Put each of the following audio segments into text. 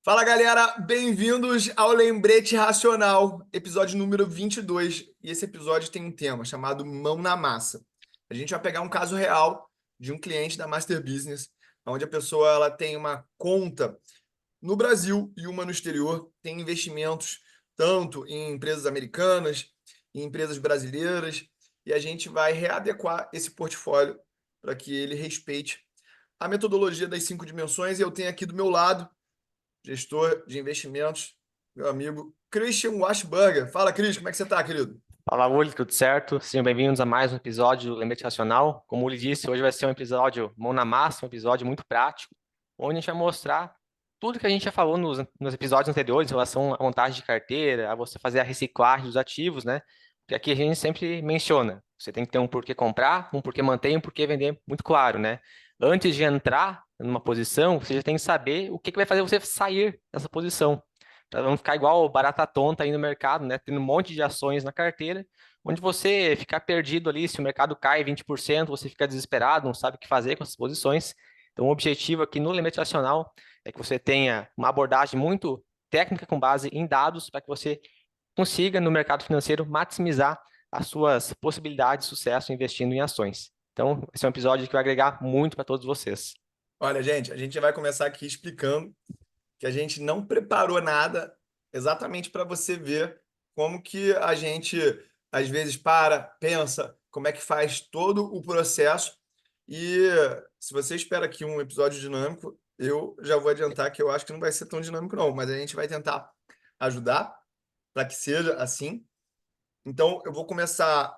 Fala galera, bem-vindos ao Lembrete Racional, episódio número 22. E esse episódio tem um tema chamado Mão na Massa. A gente vai pegar um caso real de um cliente da Master Business, onde a pessoa ela tem uma conta no Brasil e uma no exterior, tem investimentos tanto em empresas americanas, em empresas brasileiras, e a gente vai readequar esse portfólio para que ele respeite a metodologia das 5 dimensões. E eu tenho aqui do meu lado gestor de investimentos, meu amigo Christian Washburger. Fala, Cris, como é que você está, querido? Fala, Uli, tudo certo? Sejam bem-vindos a mais um episódio do Lembrete Racional. Como o Uli disse, hoje vai ser um episódio mão na massa, um episódio muito prático, onde a gente vai mostrar tudo que a gente já falou nos episódios anteriores em relação à montagem de carteira, a você fazer a reciclagem dos ativos, né? Porque aqui a gente sempre menciona, você tem que ter um porquê comprar, um porquê manter e um porquê vender muito claro, né? Antes de entrar numa posição, você já tem que saber o que vai fazer você sair dessa posição para não ficar igual barata tonta aí no mercado, né? Tendo um monte de ações na carteira, onde você ficar perdido ali, se o mercado cai 20%, você fica desesperado, não sabe o que fazer com essas posições. Então, o objetivo aqui no limite nacional é que você tenha uma abordagem muito técnica com base em dados para que você consiga, no mercado financeiro, maximizar as suas possibilidades de sucesso investindo em ações. Então, esse é um episódio que vai agregar muito para todos vocês. Olha, gente, a gente já vai começar aqui explicando que a gente não preparou nada exatamente para você ver como que a gente, às vezes, pensa, como é que faz todo o processo. E se você espera aqui um episódio dinâmico, eu já vou adiantar que eu acho que não vai ser tão dinâmico, não, mas a gente vai tentar ajudar para que seja assim. Então, eu vou começar,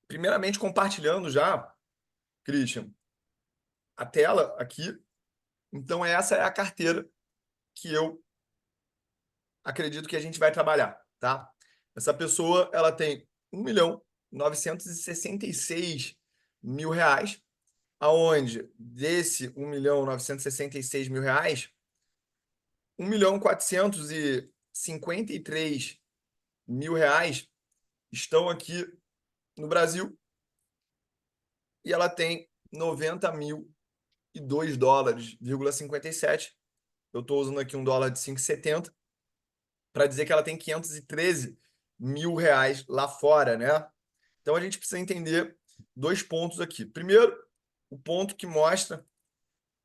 primeiramente, compartilhando já, Christian, a tela aqui. Então, essa é a carteira que eu acredito que a gente vai trabalhar, tá? Essa pessoa, ela tem 1.966.000 reais, aonde desse 1.966.000 reais, 1.453.000 reais estão aqui no Brasil, e ela tem 90.002 dólares,57. Eu estou usando aqui um dólar de 5,70 para dizer que ela tem 513.000 reais lá fora, né? Então a gente precisa entender dois pontos aqui. Primeiro, o ponto que mostra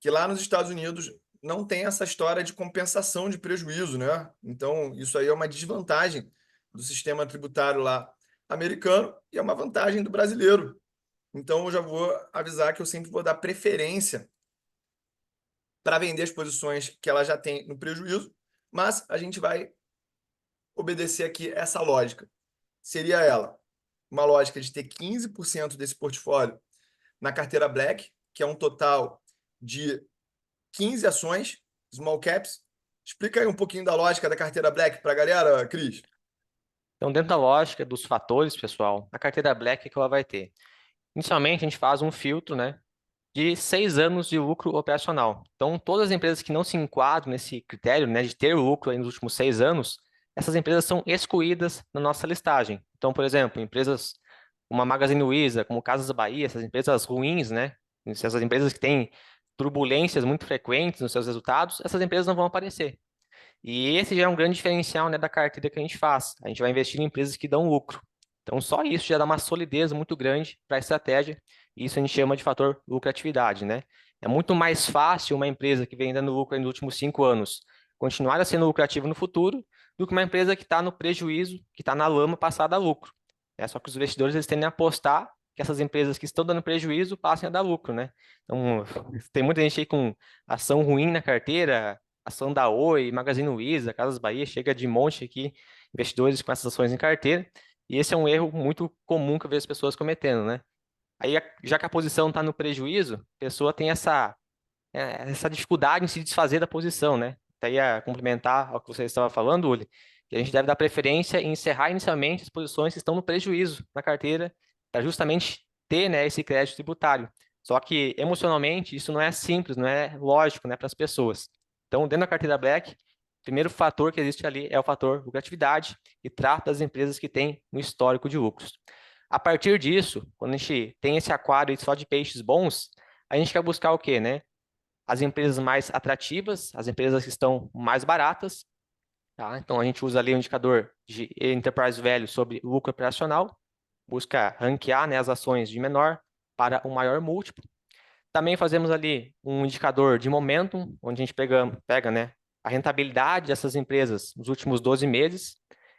que lá nos Estados Unidos não tem essa história de compensação de prejuízo, né? Então isso aí é uma desvantagem do sistema tributário lá americano e é uma vantagem do brasileiro. Então eu já vou avisar que eu sempre vou dar preferência para vender as posições que ela já tem no prejuízo, mas a gente vai obedecer aqui essa lógica. Seria ela uma lógica de ter 15% desse portfólio na carteira Black, que é um total de 15 ações, small caps. Explica aí um pouquinho da lógica da carteira Black para a galera, Cris. Então, dentro da lógica dos fatores, pessoal, a carteira Black, o que ela vai ter? Inicialmente, a gente faz um filtro, né, de 6 anos de lucro operacional. Então, todas as empresas que não se enquadram nesse critério, né, de ter lucro aí nos últimos 6 anos, essas empresas são excluídas na nossa listagem. Então, por exemplo, empresas como a Magazine Luiza, como Casas Bahia, essas empresas ruins, né, essas empresas que têm turbulências muito frequentes nos seus resultados, essas empresas não vão aparecer. E esse já é um grande diferencial, né, da carteira que a gente faz. A gente vai investir em empresas que dão lucro. Então, só isso já dá uma solidez muito grande para a estratégia. E isso a gente chama de fator lucratividade, né? É muito mais fácil uma empresa que vem dando lucro nos últimos 5 anos continuar sendo lucrativa no futuro do que uma empresa que está no prejuízo, que está na lama, passar a dar lucro. Só que os investidores eles tendem a apostar que essas empresas que estão dando prejuízo passem a dar lucro, né? Então, tem muita gente aí com ação ruim na carteira, ação da Oi, Magazine Luiza, Casas Bahia, chega de monte aqui, investidores com essas ações em carteira, e esse é um erro muito comum que eu vejo as pessoas cometendo, né? Aí, já que a posição está no prejuízo, a pessoa tem essa dificuldade em se desfazer da posição, né? Até ia complementar ao que você estava falando, Uli, que a gente deve dar preferência em encerrar inicialmente as posições que estão no prejuízo na carteira, para justamente ter, né, esse crédito tributário. Só que emocionalmente isso não é simples, não é lógico, né, para as pessoas. Então, dentro da carteira Black, o primeiro fator que existe ali é o fator lucratividade e trata das empresas que têm um histórico de lucros. A partir disso, quando a gente tem esse aquário só de peixes bons, a gente quer buscar o quê, né? as empresas mais atrativas, as empresas que estão mais baratas, tá? Então, a gente usa ali o indicador de Enterprise Value sobre lucro operacional, busca ranquear, né, as ações de menor para o maior múltiplo. Também fazemos ali um indicador de momentum, onde a gente pega, né, a rentabilidade dessas empresas nos últimos 12 meses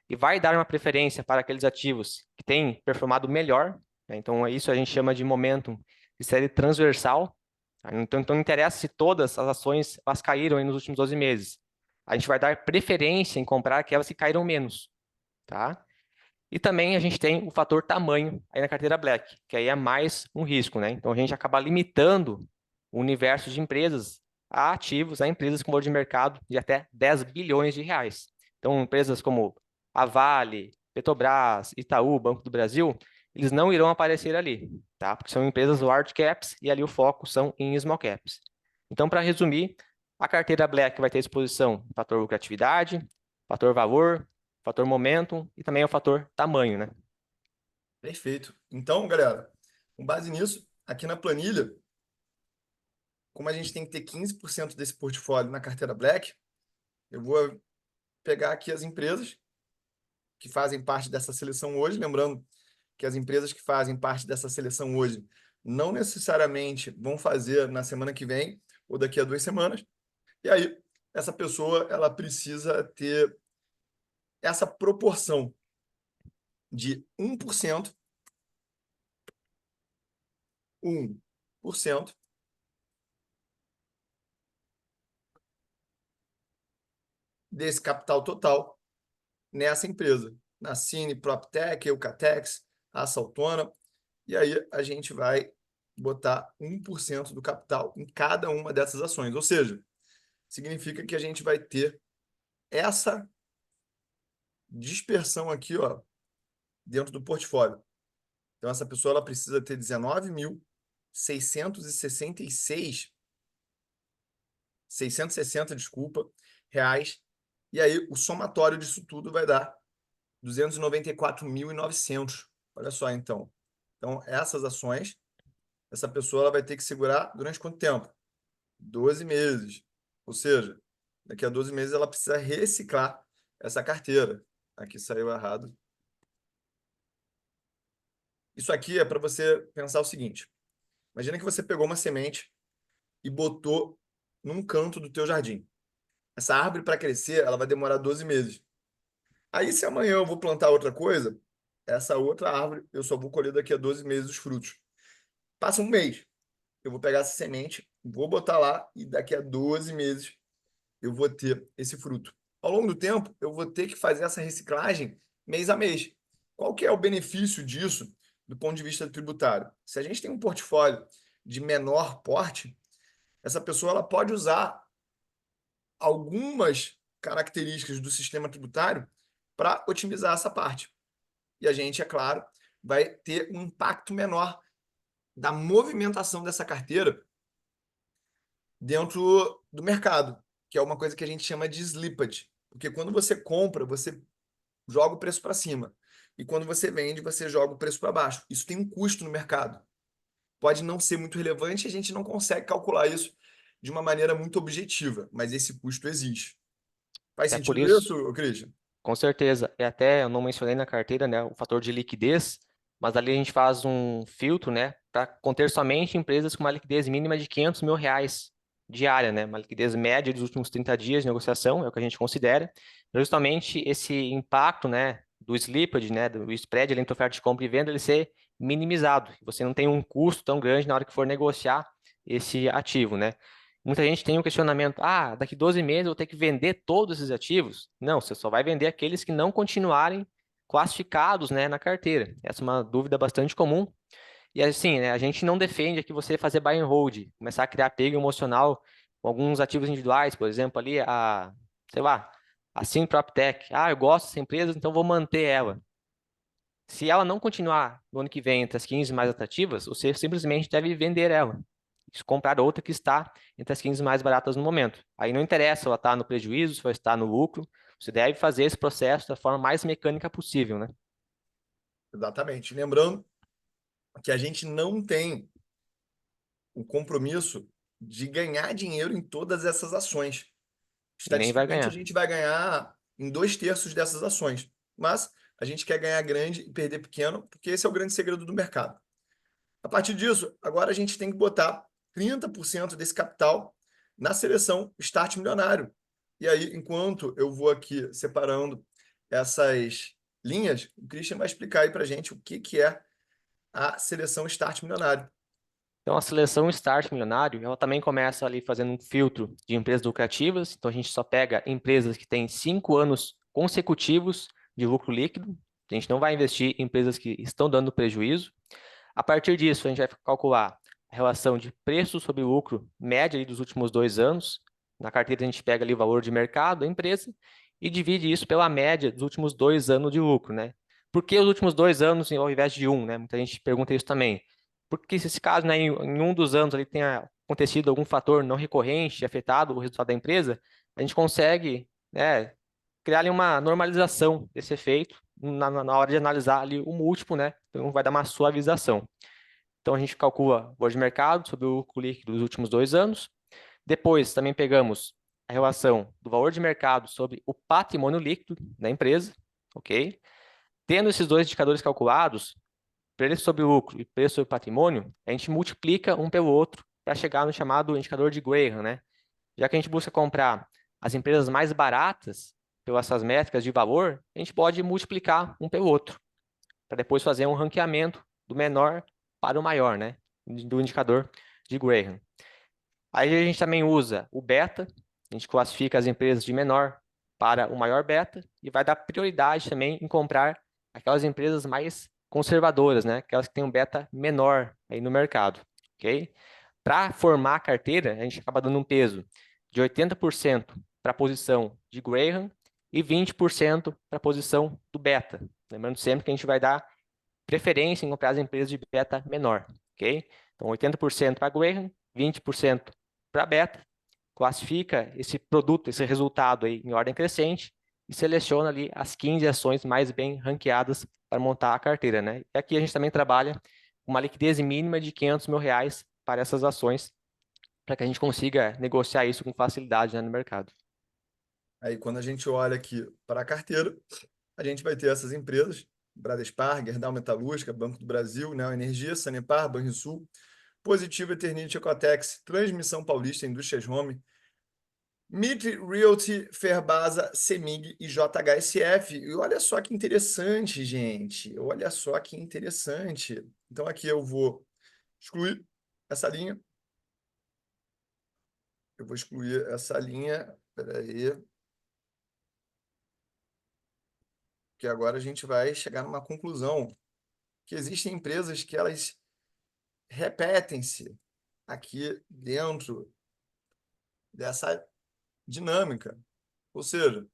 e vai dar uma preferência para aqueles ativos que têm performado melhor, né? Então, isso a gente chama de momentum de série transversal. Tá? Então, não interessa se todas as ações elas caíram aí nos últimos 12 meses. A gente vai dar preferência em comprar aquelas que caíram menos, tá? E também a gente tem o fator tamanho aí na carteira Black, que aí é mais um risco, né? Então a gente acaba limitando o universo de empresas a ativos, a empresas com valor de mercado de até 10 bilhões de reais. Então empresas como a Vale, Petrobras, Itaú, Banco do Brasil, eles não irão aparecer ali, tá? Porque são empresas large caps e ali o foco são em small caps. Então, para resumir, a carteira Black vai ter exposição fator lucratividade, fator valor, fator momentum e também o fator tamanho, né? Perfeito. Então, galera, com base nisso, aqui na planilha, como a gente tem que ter 15% desse portfólio na carteira Black, eu vou pegar aqui as empresas que fazem parte dessa seleção hoje, lembrando que as empresas que fazem parte dessa seleção hoje não necessariamente vão fazer na semana que vem ou daqui a 2 semanas. E aí, essa pessoa ela precisa ter essa proporção de 1% desse capital total nessa empresa, na Cine, PropTech, Eucatex, Assaltona, e aí a gente vai botar 1% do capital em cada uma dessas ações, ou seja, significa que a gente vai ter essa dispersão aqui, ó, dentro do portfólio. Então essa pessoa ela precisa ter 19.666 660, desculpa, reais. E aí o somatório disso tudo vai dar 294.900. Olha só, então. Então, essas ações, essa pessoa ela vai ter que segurar durante quanto tempo? 12 meses. Ou seja, daqui a 12 meses ela precisa reciclar essa carteira. Aqui saiu errado. Isso aqui é para você pensar o seguinte. Imagina que você pegou uma semente e botou num canto do teu jardim. Essa árvore, para crescer, ela vai demorar 12 meses. Aí, se amanhã eu vou plantar outra coisa, essa outra árvore eu só vou colher daqui a 12 meses os frutos. Passa um mês, eu vou pegar essa semente, vou botar lá e daqui a 12 meses eu vou ter esse fruto. Ao longo do tempo, eu vou ter que fazer essa reciclagem mês a mês. Qual que é o benefício disso do ponto de vista tributário? Se a gente tem um portfólio de menor porte, essa pessoa ela pode usar algumas características do sistema tributário para otimizar essa parte. E a gente, é claro, vai ter um impacto menor da movimentação dessa carteira dentro do mercado, que é uma coisa que a gente chama de slippage. Porque quando você compra, você joga o preço para cima. E quando você vende, você joga o preço para baixo. Isso tem um custo no mercado. Pode não ser muito relevante, a gente não consegue calcular isso de uma maneira muito objetiva, mas esse custo existe. Faz É por sentido isso, isso, Christian? com certeza, e até eu não mencionei na carteira, né, o fator de liquidez, mas ali a gente faz um filtro, né, para conter somente empresas com uma liquidez mínima de 500 mil reais diária, né, uma liquidez média dos últimos 30 dias de negociação, é o que a gente considera. Justamente esse impacto, né, do slippage, né, do spread ali entre oferta de compra e venda, ele ser minimizado. Você não tem um custo tão grande na hora que for negociar esse ativo, né? Muita gente tem o questionamento: ah, daqui 12 meses eu vou ter que vender todos esses ativos? Não, você só vai vender aqueles que não continuarem classificados, né, na carteira. Essa é uma dúvida bastante comum. E assim, né, a gente não defende aqui você fazer buy and hold, começar a criar apego emocional com alguns ativos individuais, por exemplo, ali sei lá, a Sim PropTech. Ah, eu gosto dessa empresa, então vou manter ela. Se ela não continuar no ano que vem entre as 15 mais atrativas, você simplesmente deve vender ela. Comprar outra que está entre as 15 mais baratas no momento. Aí não interessa se ela está no prejuízo, se ela está no lucro. Você deve fazer esse processo da forma mais mecânica possível, né? Exatamente. Lembrando que a gente não tem o compromisso de ganhar dinheiro em todas essas ações. E nem vai Estatisticamente, a ganhar. gente vai ganhar em 2/3 dessas ações. Mas a gente quer ganhar grande e perder pequeno, porque esse é o grande segredo do mercado. A partir disso, agora a gente tem que botar 30% desse capital na seleção Start Milionário. E aí, enquanto eu vou aqui separando essas linhas, o Christian vai explicar aí para a gente o que, que é a seleção Start Milionário. Então, a seleção Start Milionário, ela também começa ali fazendo um filtro de empresas lucrativas. Então, a gente só pega empresas que têm 5 anos consecutivos de lucro líquido. A gente não vai investir em empresas que estão dando prejuízo. A partir disso, a gente vai calcular a relação de preço sobre lucro média ali dos últimos 2 anos. Na carteira, a gente pega ali o valor de mercado da empresa e divide isso pela média dos últimos 2 anos de lucro, né? Por que os últimos 2 anos ao invés de um, né? Muita gente pergunta isso também. Porque se esse caso, né, em um dos anos ali tenha acontecido algum fator não recorrente, afetado o resultado da empresa, a gente consegue, né, criar ali uma normalização desse efeito na hora de analisar ali o múltiplo, né? Então vai dar uma suavização. Então a gente calcula o valor de mercado sobre o lucro líquido dos últimos 2 anos. Depois também pegamos a relação do valor de mercado sobre o patrimônio líquido da empresa, ok? Tendo esses dois indicadores calculados, preço sobre lucro e preço sobre patrimônio, a gente multiplica um pelo outro para chegar no chamado indicador de Graham, né? Já que a gente busca comprar as empresas mais baratas pelas essas métricas de valor, a gente pode multiplicar um pelo outro, para depois fazer um ranqueamento do menor para o maior, né? Do indicador de Graham. Aí a gente também usa o beta, a gente classifica as empresas de menor para o maior beta e vai dar prioridade também em comprar aquelas empresas mais conservadoras, né? Aquelas que têm um beta menor aí no mercado, ok? Para formar a carteira, a gente acaba dando um peso de 80% para a posição de Graham e 20% para a posição do beta. Lembrando sempre que a gente vai dar preferência em comprar as empresas de beta menor, ok? Então, 80% para Graham, 20% para beta, classifica esse produto, esse resultado aí em ordem crescente e seleciona ali as 15 ações mais bem ranqueadas para montar a carteira, né? E aqui a gente também trabalha com uma liquidez mínima de R$ 500 mil para essas ações, para que a gente consiga negociar isso com facilidade, né, no mercado. Aí, quando a gente olha aqui para a carteira, a gente vai ter essas empresas: Bradespar, Gerdau Metalúrgica, Banco do Brasil, Neo Energia, Sanepar, Banrisul, Positivo, Eternit, Ecotex, Transmissão Paulista, Indústrias Home, Mitre Realty, Ferbasa, Semig e JHSF. E olha só que interessante, gente. Olha só que interessante. Então aqui eu vou excluir essa linha. Eu vou excluir essa linha. Espera aí, que agora a gente vai chegar numa conclusão que existem empresas que elas repetem-se aqui dentro dessa dinâmica. Ou seja,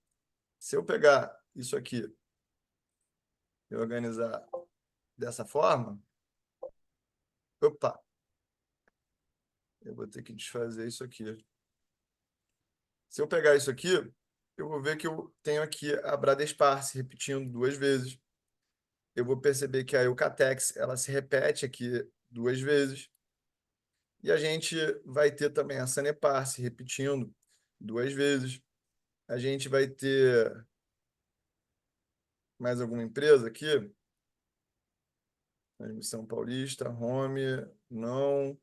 se eu pegar isso aqui e organizar dessa forma, opa, eu vou ter que desfazer isso aqui. Se eu pegar isso aqui, eu vou ver que eu tenho aqui a Bradespar se repetindo 2 vezes. Eu vou perceber que a Eucatex, ela se repete aqui 2 vezes. E a gente vai ter também a Sanepar se repetindo 2 vezes. A gente vai ter mais alguma empresa aqui? Transmissão Paulista, Home, não.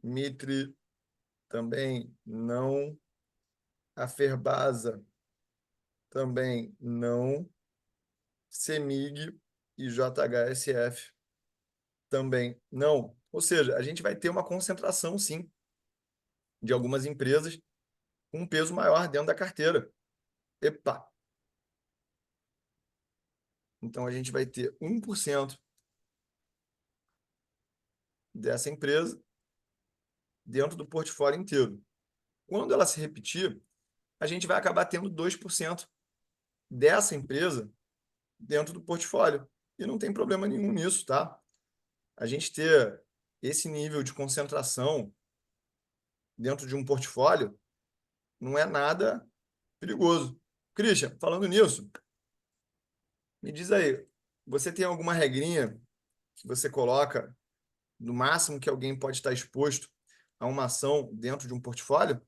Mitre, também não. A Ferbasa, também não. Semig e JHSF, também não. Ou seja, a gente vai ter uma concentração, sim, de algumas empresas com um peso maior dentro da carteira. Epa! Então, a gente vai ter 1% dessa empresa dentro do portfólio inteiro. Quando ela se repetir, a gente vai acabar tendo 2% dessa empresa dentro do portfólio. E não tem problema nenhum nisso, tá? A gente ter esse nível de concentração dentro de um portfólio não é nada perigoso. Christian, falando nisso, me diz aí, você tem alguma regrinha que você coloca no máximo que alguém pode estar exposto a uma ação dentro de um portfólio?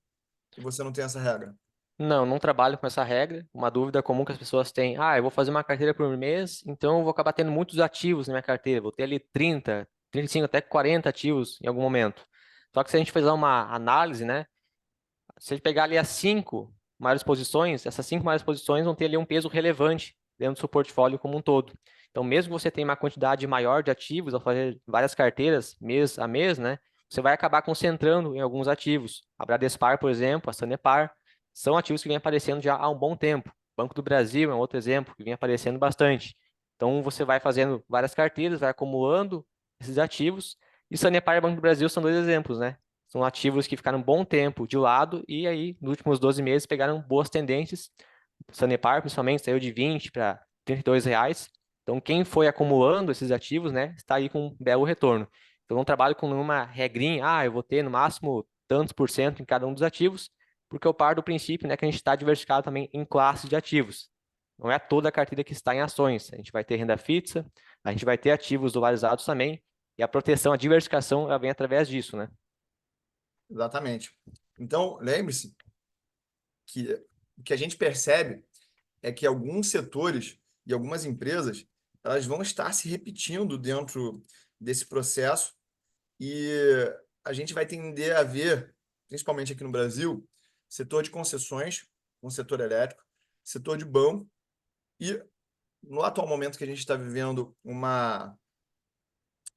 Ou você não tem essa regra? Não, não trabalho com essa regra. Uma dúvida comum que as pessoas têm: ah, eu vou fazer uma carteira por mês, então eu vou acabar tendo muitos ativos na minha carteira. Vou ter ali 30, 35, até 40 ativos em algum momento. Só que se a gente fizer uma análise, né? Se a gente pegar ali as cinco maiores posições, essas cinco maiores posições vão ter ali um peso relevante dentro do seu portfólio como um todo. Então, mesmo que você tenha uma quantidade maior de ativos, ao fazer várias carteiras mês a mês, né? Você vai acabar concentrando em alguns ativos. A Bradespar, por exemplo, a Sanepar, são ativos que vêm aparecendo já há um bom tempo. Banco do Brasil é um outro exemplo que vem aparecendo bastante. Então, você vai fazendo várias carteiras, vai acumulando esses ativos. E Sanepar e Banco do Brasil são dois exemplos, né? São ativos que ficaram um bom tempo de lado e aí, nos últimos 12 meses, pegaram boas tendências. O Sanepar, principalmente, saiu de 20 para R$ 32. Então, quem foi acumulando esses ativos, né, está aí com um belo retorno. Eu não trabalho com nenhuma regrinha, eu vou ter no máximo tantos por cento em cada um dos ativos, porque eu paro do princípio, né, que a gente está diversificado também em classes de ativos. Não é toda a carteira que está em ações. A gente vai ter renda fixa, a gente vai ter ativos dolarizados também, e a proteção, a diversificação, ela vem através disso, né? Exatamente. Então, lembre-se que o que a gente percebe é que alguns setores e algumas empresas elas vão estar se repetindo dentro desse processo e a gente vai tender a ver, principalmente aqui no Brasil, setor de concessões, um setor elétrico, setor de banco e no atual momento que a gente está vivendo uma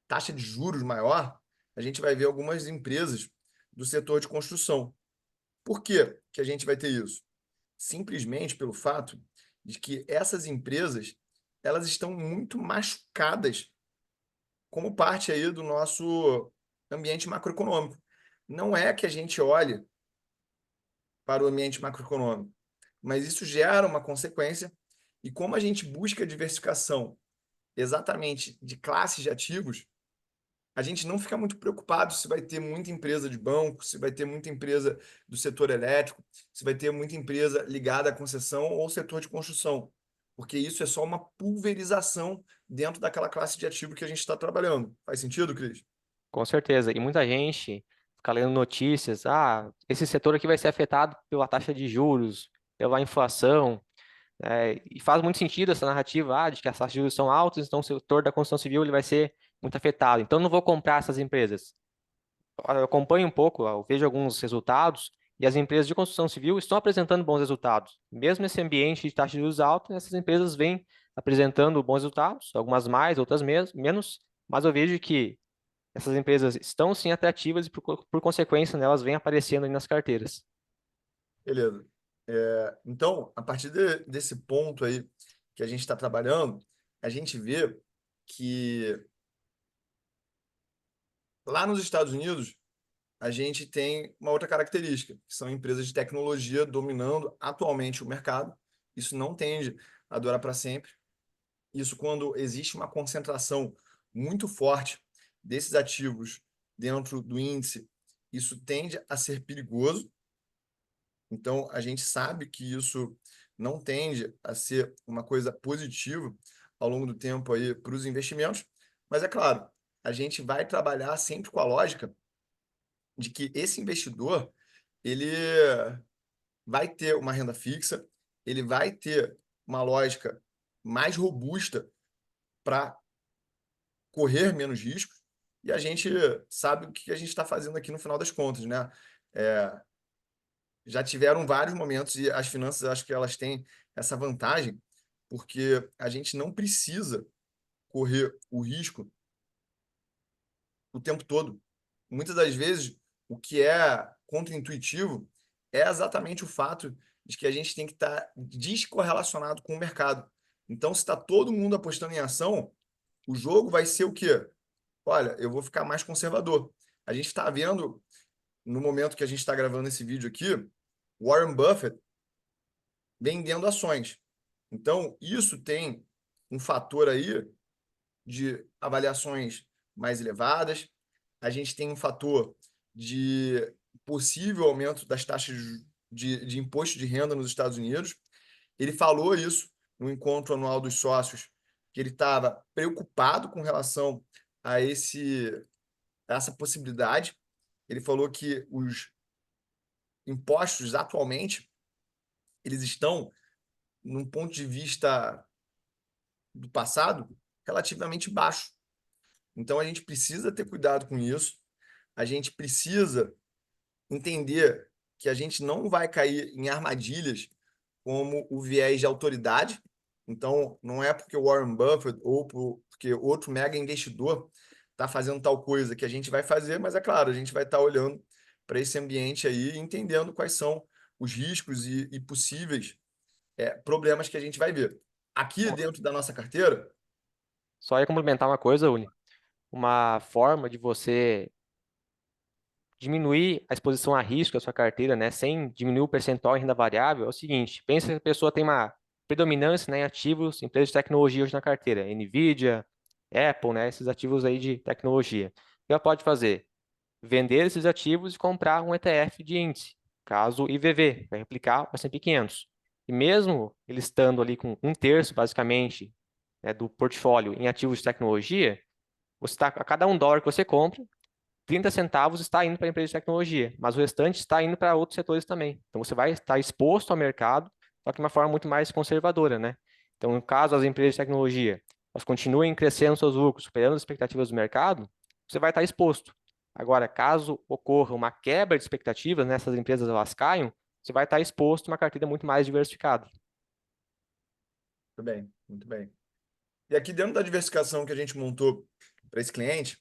taxa de juros maior, a gente vai ver algumas empresas do setor de construção. Por que que a gente vai ter isso? Simplesmente pelo fato de que essas empresas elas estão muito machucadas como parte aí do nosso ambiente macroeconômico. Não é que a gente olhe para o ambiente macroeconômico, mas isso gera uma consequência e como a gente busca diversificação exatamente de classes de ativos, a gente não fica muito preocupado se vai ter muita empresa de banco, se vai ter muita empresa do setor elétrico, se vai ter muita empresa ligada à concessão ou setor de construção, porque isso é só uma pulverização dentro daquela classe de ativo que a gente está trabalhando. Faz sentido, Cris? Com certeza. E muita gente fica lendo notícias, esse setor aqui vai ser afetado pela taxa de juros, pela inflação, e faz muito sentido essa narrativa, de que as taxas de juros são altas, então o setor da construção civil ele vai ser muito afetado. Então, eu não vou comprar essas empresas. Olha, eu acompanho um pouco, eu vejo alguns resultados, e as empresas de construção civil estão apresentando bons resultados. Mesmo nesse ambiente de taxa de juros alta, essas empresas vêm apresentando bons resultados, algumas mais, outras menos, mas eu vejo que essas empresas estão sim atrativas e, por consequência, né, elas vêm aparecendo aí nas carteiras. Beleza. Então, a partir desse ponto aí que a gente está trabalhando, a gente vê que lá nos Estados Unidos, a gente tem uma outra característica, que são empresas de tecnologia dominando atualmente o mercado. Isso não tende a durar para sempre. Isso quando existe uma concentração muito forte desses ativos dentro do índice, isso tende a ser perigoso. Então, a gente sabe que isso não tende a ser uma coisa positiva ao longo do tempo aí para os investimentos, mas é claro, a gente vai trabalhar sempre com a lógica de que esse investidor ele vai ter uma renda fixa, ele vai ter uma lógica mais robusta para correr menos riscos, e a gente sabe o que a gente está fazendo aqui no final das contas, né? É, já tiveram vários momentos e as finanças, acho que elas têm essa vantagem, porque a gente não precisa correr o risco o tempo todo. Muitas das vezes, o que é contraintuitivo é exatamente o fato de que a gente tem que estar descorrelacionado com o mercado. Então, se está todo mundo apostando em ação, o jogo vai ser o quê? Olha, eu vou ficar mais conservador. A gente está vendo, no momento que a gente está gravando esse vídeo aqui, Warren Buffett vendendo ações. Então, isso tem um fator aí de avaliações mais elevadas, a gente tem um fator de possível aumento das taxas de imposto de renda nos Estados Unidos. Ele falou isso no encontro anual dos sócios, que ele estava preocupado com relação a essa possibilidade. ele falou que os impostos atualmente eles estão, num ponto de vista do passado, relativamente baixo. Então a gente precisa ter cuidado com isso. A gente precisa entender que a gente não vai cair em armadilhas como o viés de autoridade. Então, não é porque o Warren Buffett ou porque outro mega investidor está fazendo tal coisa que a gente vai fazer, mas é claro, a gente vai estar olhando para esse ambiente aí e entendendo quais são os riscos e possíveis problemas que a gente vai ver. Aqui dentro da nossa carteira, Só ia complementar uma coisa, Uni. Uma forma de você diminuir a exposição a risco da sua carteira, né, sem diminuir o percentual em renda variável, é o seguinte: pensa que a pessoa tem uma predominância, né, em ativos, empresas de tecnologia hoje na carteira, Nvidia, Apple, né, esses ativos aí de tecnologia. O que ela pode fazer? Vender esses ativos e comprar um ETF de índice, caso IVV, vai replicar o S&P 500. E mesmo ele estando ali com um terço, basicamente, né, do portfólio em ativos de tecnologia, você tá, a cada $1 que você compra, 30 centavos está indo para a empresa de tecnologia, mas o restante está indo para outros setores também. Então você vai estar exposto ao mercado, só que de uma forma muito mais conservadora, né? Então, no caso as empresas de tecnologia, elas continuem crescendo seus lucros, superando as expectativas do mercado, você vai estar exposto. Agora, caso ocorra uma quebra de expectativas, nessas empresas elas caiam, você vai estar exposto a uma carteira muito mais diversificada. muito bem, muito bem. E aqui dentro da diversificação que a gente montou para esse cliente,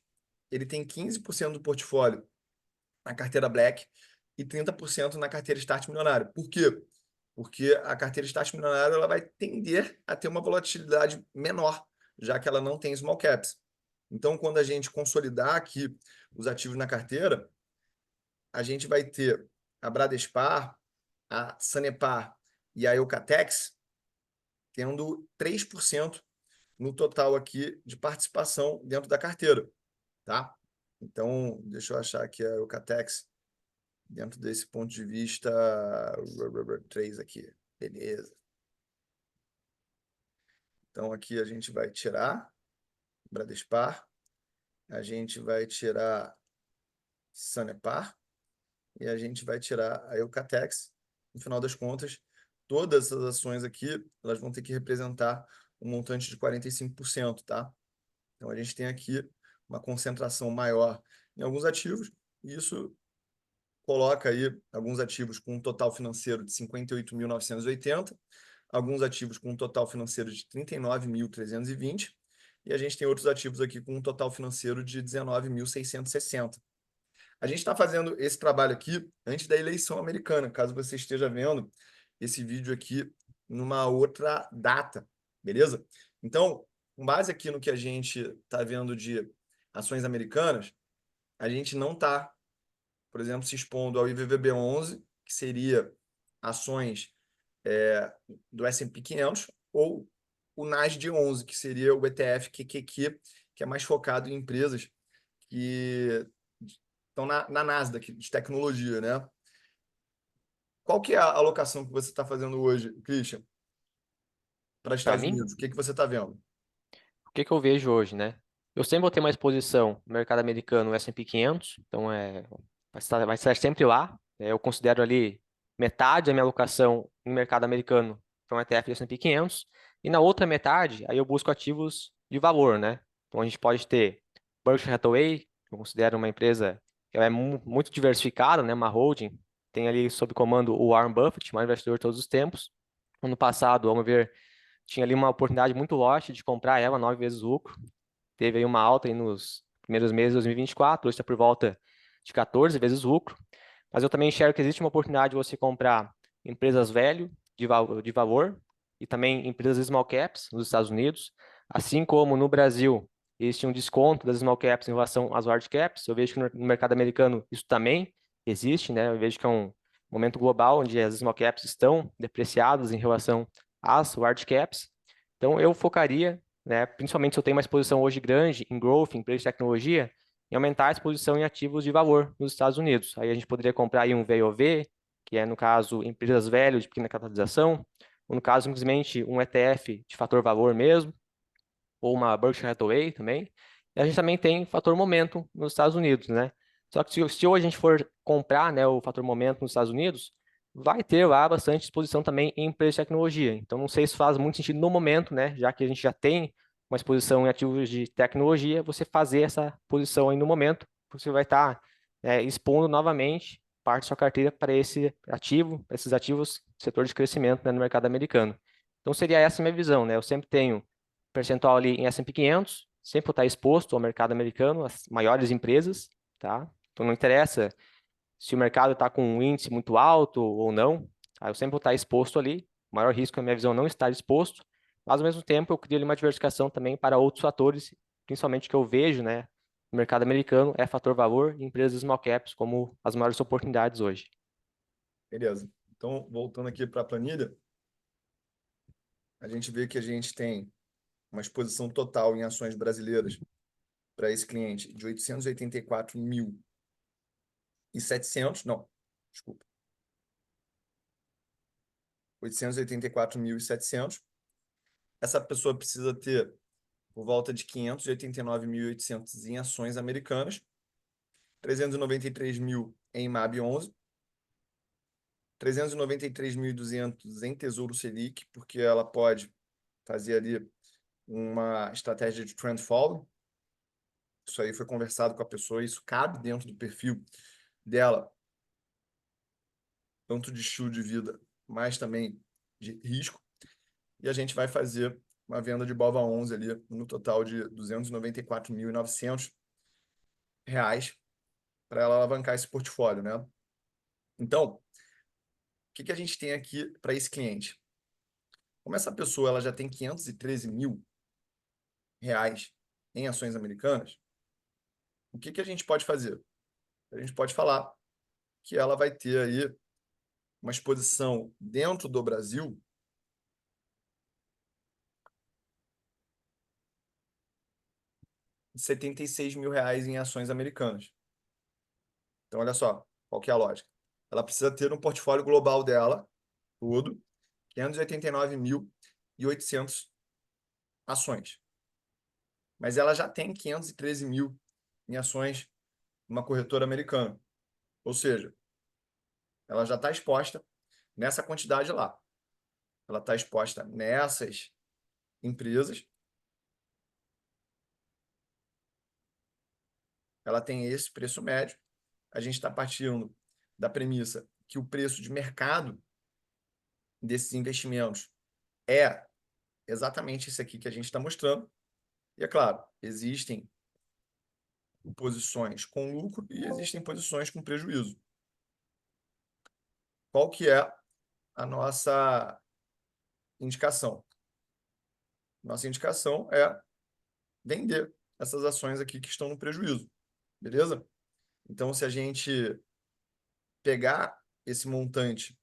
ele tem 15% do portfólio na carteira Black e 30% na carteira Start Milionário. Por quê? Porque a carteira Start Milionário ela vai tender a ter uma volatilidade menor, já que ela não tem small caps. Então, quando a gente consolidar aqui os ativos na carteira, a gente vai ter a Bradespar, a Sanepar e a Eucatex tendo 3% no total aqui de participação dentro da carteira, tá? Então, deixa eu achar aqui a Eucatex dentro desse ponto de vista 3 aqui. Beleza. Então, aqui a gente vai tirar Bradespar, a gente vai tirar Sanepar e a gente vai tirar a Eucatex. No final das contas, todas essas ações aqui, elas vão ter que representar um montante de 45%, tá? Então, a gente tem aqui uma concentração maior em alguns ativos, e isso coloca aí alguns ativos com um total financeiro de 58.980, alguns ativos com um total financeiro de 39.320, e a gente tem outros ativos aqui com um total financeiro de 19.660. A gente está fazendo esse trabalho aqui antes da eleição americana, caso você esteja vendo esse vídeo aqui numa outra data, beleza? Então, com base aqui no que a gente está vendo de ações americanas, a gente não está, por exemplo, se expondo ao IVVB11, que seria ações do S&P 500, ou o NASD 11, que seria o ETF QQQ, que é mais focado em empresas que estão na Nasdaq, de tecnologia, né? Qual que é a alocação que você está fazendo hoje, Christian, para os Para Estados mim, Unidos? O que que você está vendo? o que que eu vejo hoje, né? Eu sempre vou ter uma exposição no mercado americano, o S&P 500, então vai estar sempre lá. Eu considero ali metade da minha alocação no mercado americano para um ETF do S&P 500, e na outra metade, aí eu busco ativos de valor, né? Então a gente pode ter Berkshire Hathaway, que eu considero uma empresa que ela é muito diversificada, né? Uma holding, tem ali sob comando o Warren Buffett, o maior investidor de todos os tempos. Ano passado, vamos ver, tinha ali uma oportunidade muito lote de comprar ela, 9 vezes o lucro. Teve aí uma alta aí nos primeiros meses de 2024, hoje está por volta de 14 vezes o lucro. Mas eu também enxergo que existe uma oportunidade de você comprar empresas velho, de valor, e também empresas small caps nos Estados Unidos. Assim como no Brasil existe um desconto das small caps em relação às large caps, eu vejo que no mercado americano isso também existe, né? Eu vejo que é um momento global onde as small caps estão depreciadas em relação às large caps. Então eu focaria, né, principalmente se eu tenho uma exposição hoje grande em growth, em empresas de tecnologia, em aumentar a exposição em ativos de valor nos Estados Unidos. Aí a gente poderia comprar aí um VOV, que é, no caso, empresas velhas de pequena capitalização, ou no caso, simplesmente um ETF de fator valor mesmo, ou uma Berkshire Hathaway também. E a gente também tem fator momento nos Estados Unidos, né? Só que se hoje a gente for comprar, né, o fator momento nos Estados Unidos, vai ter lá bastante exposição também em empresas de tecnologia. Então, não sei se faz muito sentido no momento, né, já que a gente já tem uma exposição em ativos de tecnologia, você fazer essa posição aí no momento, porque você vai estar, expondo novamente parte da sua carteira para esse ativo, para esses ativos, setor de crescimento, né, no mercado americano. Então, seria essa a minha visão, né? Eu sempre tenho percentual ali em S&P 500, sempre vou estar exposto ao mercado americano, as maiores empresas, tá? Então, não interessa se o mercado está com um índice muito alto ou não, tá? Eu sempre vou estar exposto ali. O maior risco, na minha visão, é não estar exposto, mas, ao mesmo tempo, eu crio ali uma diversificação também para outros fatores, principalmente que eu vejo, né, no mercado americano, é fator valor e empresas small caps como as maiores oportunidades hoje. Beleza. Então, voltando aqui para a planilha, a gente vê que a gente tem uma exposição total em ações brasileiras para esse cliente de 884.700, não, desculpa, 884.700. Essa pessoa precisa ter por volta de 589.800 em ações americanas, 393 mil em MAB 11, 393.200 em Tesouro Selic, porque ela pode fazer ali uma estratégia de trend following. Isso aí foi conversado com a pessoa, isso cabe dentro do perfil dela, tanto de estilo de vida, mas também de risco. E a gente vai fazer uma venda de BOVA 11 ali, no total de R$ 294.900 para ela alavancar esse portfólio, né? Então, o que que a gente tem aqui para esse cliente? Como essa pessoa ela já tem 513 mil reais em ações americanas, o que que a gente pode fazer? A gente pode falar que ela vai ter aí uma exposição dentro do Brasil de 76 mil reais em ações americanas. Então, olha só, qual que é a lógica? Ela precisa ter um portfólio global dela, tudo, 589.800 ações. Mas ela já tem 513 mil em ações numa corretora americana. Ou seja, ela já está exposta nessa quantidade lá. Ela está exposta nessas empresas. Ela tem esse preço médio. A gente está partindo da premissa que o preço de mercado desses investimentos é exatamente esse aqui que a gente está mostrando. E é claro, existem posições com lucro e existem posições com prejuízo. Qual que é a nossa indicação? Nossa indicação é vender essas ações aqui que estão no prejuízo, beleza? Então, se a gente pegar esse montante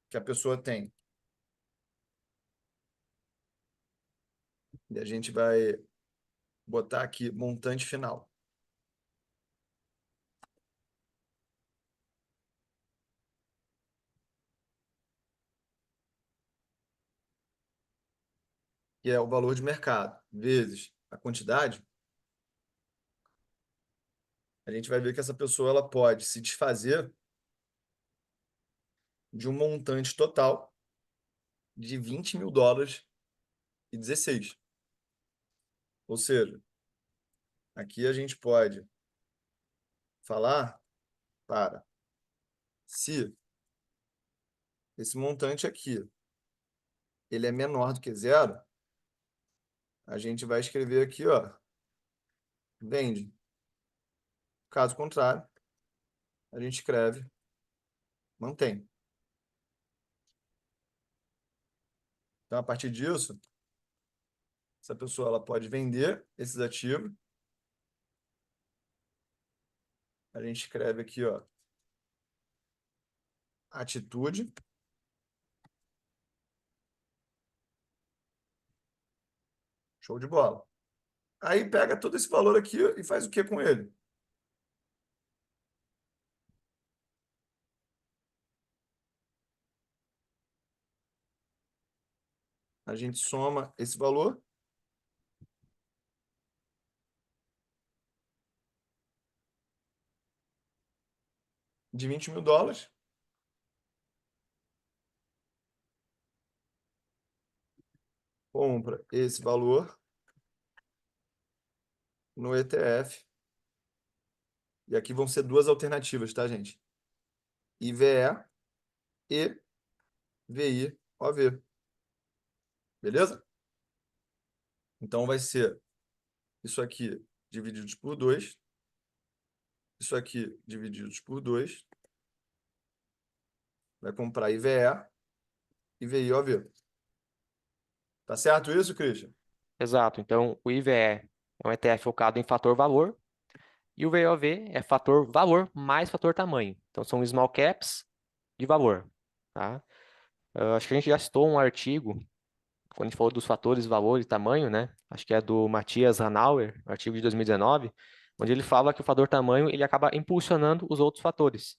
que a pessoa tem e a gente vai botar aqui montante final, que é o valor de mercado, vezes a quantidade, a gente vai ver que essa pessoa ela pode se desfazer de um montante total de 20 mil dólares e 16. Ou seja, aqui a gente pode falar para se esse montante aqui ele é menor do que zero, a gente vai escrever aqui, ó, vende. Caso contrário, a gente escreve mantém. Então, a partir disso, essa pessoa ela pode vender esses ativos. A gente escreve aqui, ó, atitude. Show de bola. Aí pega todo esse valor aqui e faz o que com ele? A gente soma esse valor de US$ 20.000, compra esse valor no ETF. E aqui vão ser duas alternativas, tá, gente? IVE e VIOV. Beleza? Então vai ser isso aqui divididos por 2, isso aqui divididos por 2, vai comprar IVE e VIOV. Tá certo isso, Christian? Exato. Então, o IVE é um ETF focado em fator valor e o VOV é fator valor mais fator tamanho. Então, são small caps de valor, tá? Acho que a gente já citou um artigo, quando a gente falou dos fatores valor e tamanho, né? Acho que é do Matthias Hanauer, um artigo de 2019, onde ele fala que o fator tamanho ele acaba impulsionando os outros fatores.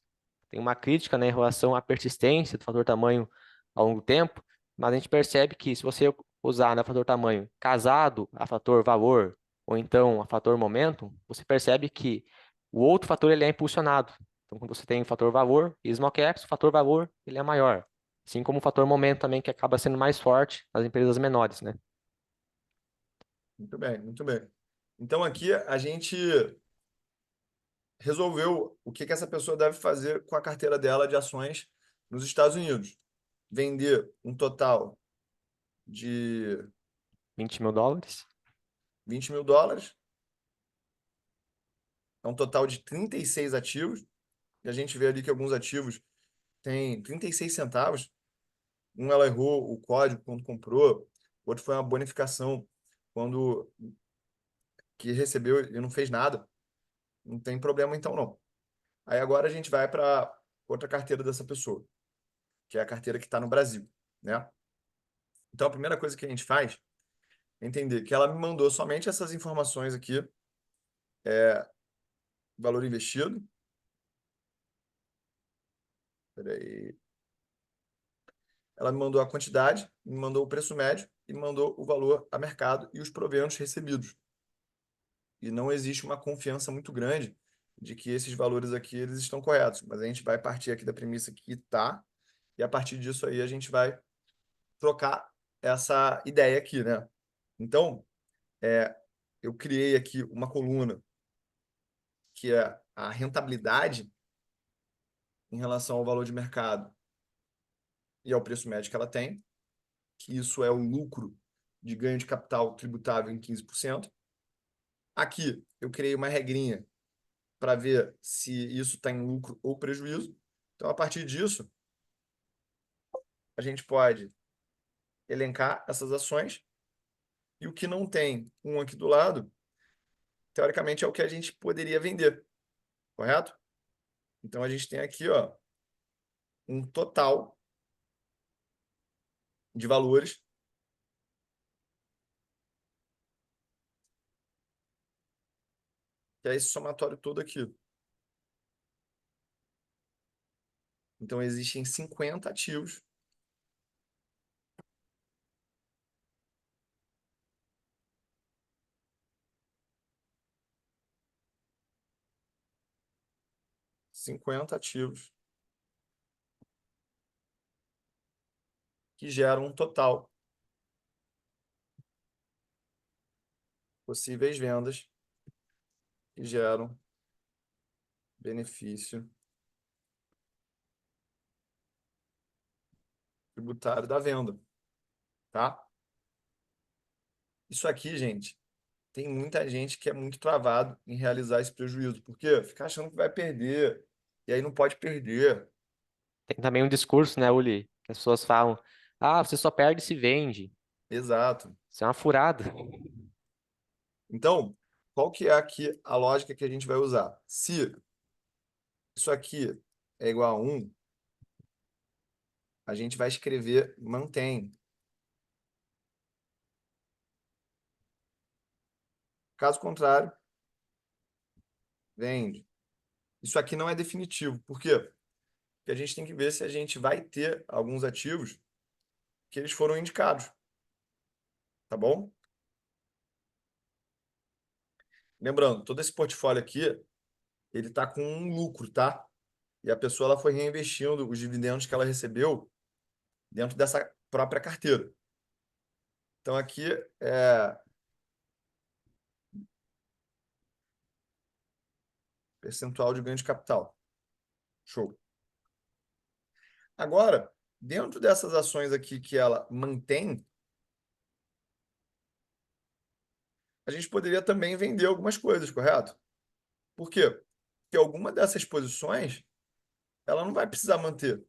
Tem uma crítica, né, em relação à persistência do fator tamanho ao longo do tempo, mas a gente percebe que se você usar, né, fator tamanho casado a fator valor ou então a fator momento, você percebe que o outro fator ele é impulsionado. Então, quando você tem o fator valor e small caps, o fator valor ele é maior. Assim como o fator momento também, que acaba sendo mais forte nas empresas menores, né? Muito bem, muito bem. Então aqui a gente resolveu o que que essa pessoa deve fazer com a carteira dela de ações nos Estados Unidos. Vender um total de US$ 20.000. US$ 20.000, é um total de 36 ativos, e a gente vê ali que alguns ativos têm 36 centavos. Um ela errou o código quando comprou, outro foi uma bonificação quando que recebeu e não fez nada. Não tem problema então não. Aí agora a gente vai para outra carteira dessa pessoa, que é a carteira que está no Brasil, né? Então a primeira coisa que a gente faz é entender que ela me mandou somente essas informações aqui, valor investido. Peraí. Ela me mandou a quantidade, me mandou o preço médio e me mandou o valor a mercado e os proventos recebidos. E não existe uma confiança muito grande de que esses valores aqui eles estão corretos, mas a gente vai partir aqui da premissa que tá, e a partir disso aí a gente vai trocar essa ideia aqui, né? Então, eu criei aqui uma coluna que é a rentabilidade em relação ao valor de mercado e ao preço médio que ela tem, que isso é o lucro de ganho de capital tributável em 15%. Aqui eu criei uma regrinha para ver se isso está em lucro ou prejuízo. Então, a partir disso, a gente pode elencar essas ações e o que não tem um aqui do lado, teoricamente, é o que a gente poderia vender, correto? Então, a gente tem aqui, ó, um total de valores, que é esse somatório todo aqui. Então, existem 50 ativos, 50 ativos que geram um total, possíveis vendas que geram benefício tributário da venda, tá? Isso aqui, gente, tem muita gente que é muito travado em realizar esse prejuízo, porque fica achando que vai perder, e aí não pode perder. Tem também um discurso, né, Uli? Que as pessoas falam, ah, você só perde se vende. Exato. Isso é uma furada. Então, qual que é aqui a lógica que a gente vai usar? Se isso aqui é igual a 1, a gente vai escrever mantém. Caso contrário, vende. Isso aqui não é definitivo. Por quê? Porque a gente tem que ver se a gente vai ter alguns ativos que eles foram indicados, tá bom? Lembrando, todo esse portfólio aqui, ele está com um lucro, tá? E a pessoa ela foi reinvestindo os dividendos que ela recebeu dentro dessa própria carteira. Então, aqui é percentual de ganho de capital. Show. Agora, dentro dessas ações aqui que ela mantém, a gente poderia também vender algumas coisas, correto? Por quê? Porque alguma dessas posições ela não vai precisar manter.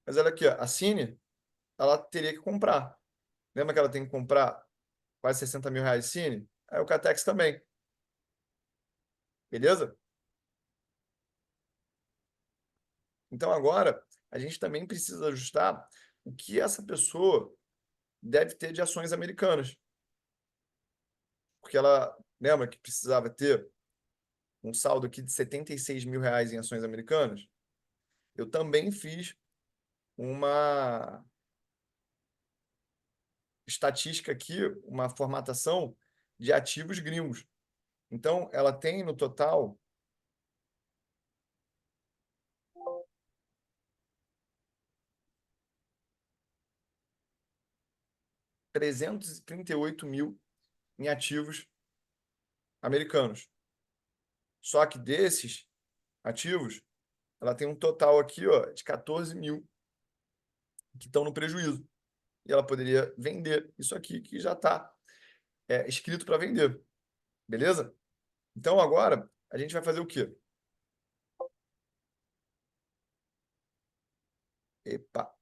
Mas olha aqui, ó, a Cine, ela teria que comprar. Lembra que ela tem que comprar quase 60 mil reais de Cine? Aí o Catex também. Beleza? Então agora a gente também precisa ajustar o que essa pessoa deve ter de ações americanas. Porque ela lembra que precisava ter um saldo aqui de 76 mil reais em ações americanas. Eu também fiz uma estatística aqui, uma formatação de ativos gringos. Então, ela tem no total 338 mil em ativos americanos. Só que desses ativos, ela tem um total aqui, ó, de 14 mil que estão no prejuízo. E ela poderia vender isso aqui que já está escrito para vender. Beleza? Então agora a gente vai fazer o quê? Epa.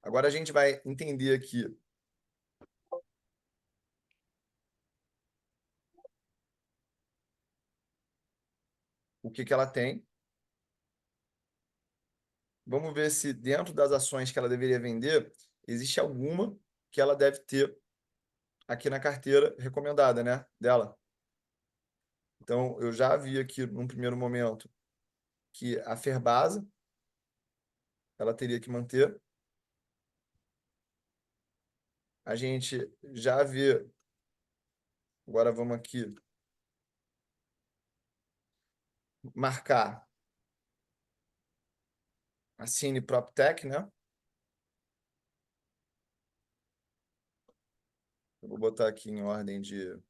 Agora a gente vai entender aqui o que ela tem. Vamos ver se dentro das ações que ela deveria vender, existe alguma que ela deve ter aqui na carteira recomendada, né, dela. Então, eu já vi aqui num primeiro momento que a Ferbasa ela teria que manter. A gente já vê, agora vamos aqui marcar a Cine PropTech, né? Eu vou botar aqui em ordem de.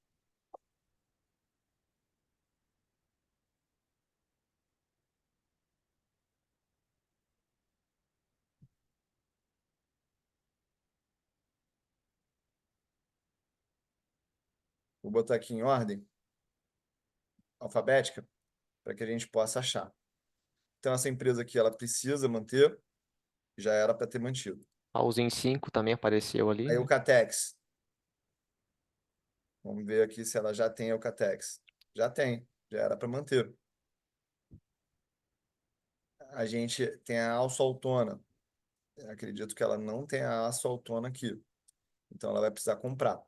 Vou botar aqui em ordem alfabética para que a gente possa achar. Então, essa empresa aqui, ela precisa manter, já era para ter mantido. A Usim 5 também apareceu ali, Aí o né? Catex. Vamos ver aqui se ela já tem o Catex. Já tem, já era para manter. A gente tem a Alça Autona. Eu acredito que ela não tem a Alça Autona aqui. Então, ela vai precisar comprar.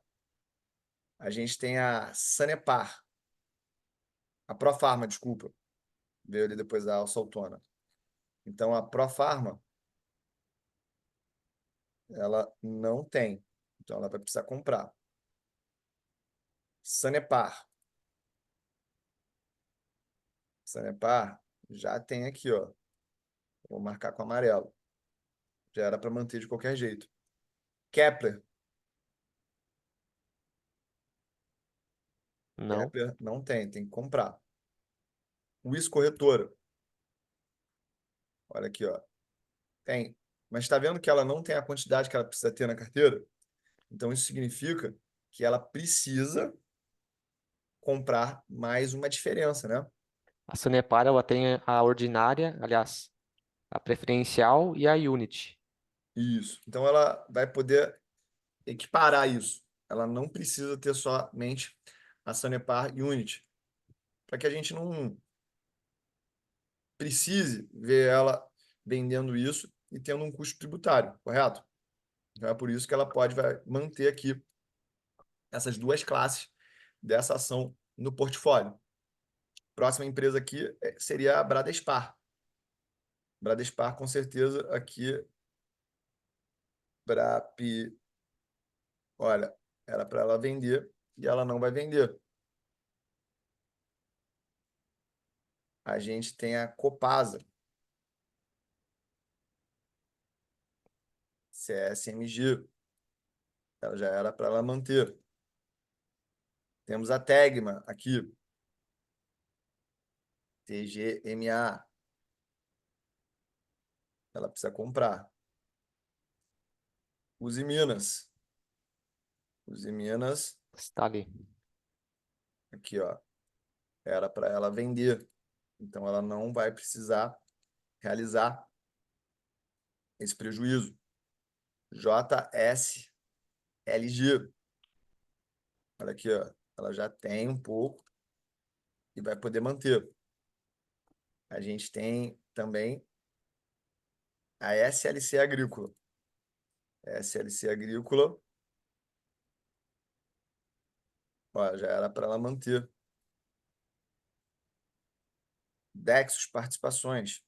A gente tem a Sanepar. A Profarma, desculpa. Veio ali depois da Alça Autona. Então, a Profarma, ela não tem. Então, ela vai precisar comprar. Sanepar. Sanepar já tem aqui, ó. Vou marcar com amarelo. Já era para manter de qualquer jeito. Kepler. Não. Kepler não tem que comprar. Wiz Corretora. Olha aqui, ó. Tem. Mas está vendo que ela não tem a quantidade que ela precisa ter na carteira? Então, isso significa que ela precisa comprar mais uma diferença, né? A Sanepar, ela tem a ordinária, aliás, a preferencial e a Unity. Isso. Então, ela vai poder equiparar isso. Ela não precisa ter somente a Sanepar Unity, para que a gente não precise ver ela vendendo isso e tendo um custo tributário, correto? Então, é por isso que ela vai manter aqui essas duas classes dessa ação no portfólio. Próxima empresa aqui seria a Bradespar. Bradespar, com certeza, aqui, olha, era para ela vender e ela não vai vender. a gente tem a Copasa, CSMG, ela já era para ela manter. Temos a Tegma aqui, TGMA, ela precisa comprar. Uzi Minas, Está ali. aqui, ó, era para ela vender. Então, ela não vai precisar realizar esse prejuízo. JSLG, olha aqui, ó, ela já tem um pouco e vai poder manter. A gente tem também a SLC Agrícola. SLC Agrícola, ó, já era para ela manter. Dexos Participações.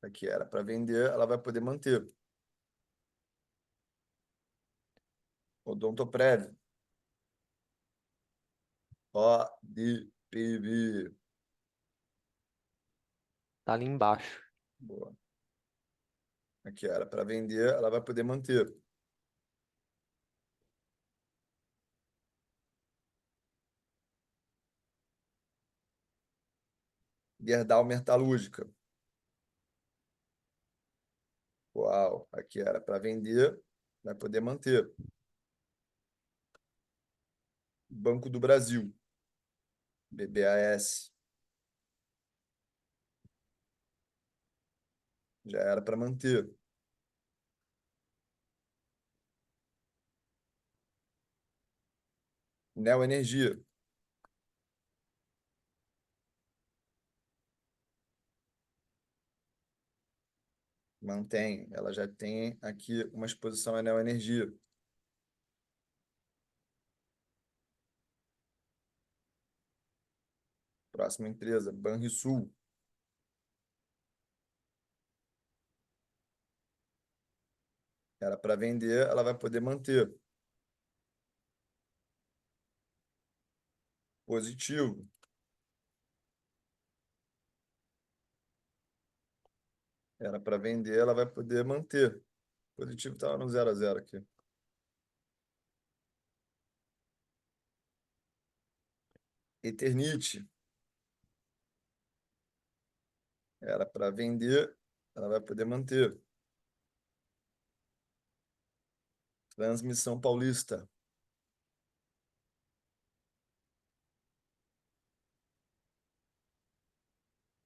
Aqui era para vender, ela vai poder manter. Odontoprev. ODPV. Está ali embaixo. Boa. Aqui era para vender, ela vai poder manter. Gerdau Metalúrgica. Uau, aqui era para vender, vai poder manter. Banco do Brasil. BBAS. Já era para manter. Neoenergia. Mantém. Ela já tem aqui uma exposição à neoenergia. Próxima empresa, Banrisul. Era para vender, ela vai poder manter. Positivo. Era para vender, ela vai poder manter. Positivo estava no 0 a 0 aqui. Eternit. Era para vender, ela vai poder manter. Transmissão Paulista.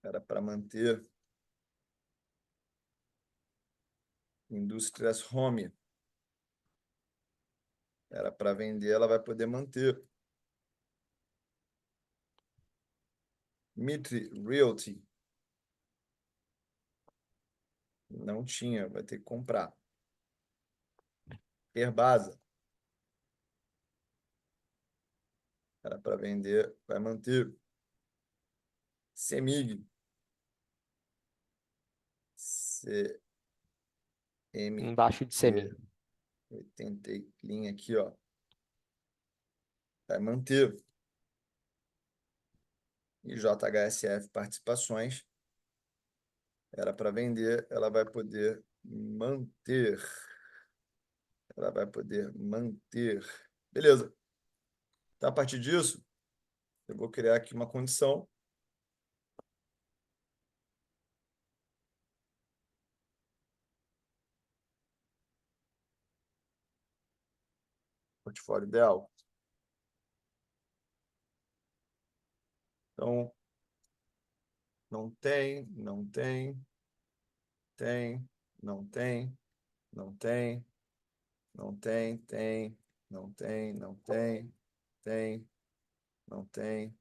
Era para manter. Indústrias Home. Era para vender, ela vai poder manter. Mitre Realty. Não tinha, vai ter que comprar. Herbasa. Era para vender, vai manter. Semig. CMG. Embaixo de Semi. 80 linha aqui, ó. Vai manter. E JHSF Participações. Era para vender, ela vai poder manter. Ela vai poder manter. Beleza. Então, a partir disso, eu vou criar aqui uma condição. Portfólio ideal. Então, não tem, não tem, tem, não tem, não tem, não tem, tem, não tem, não tem, tem, não tem,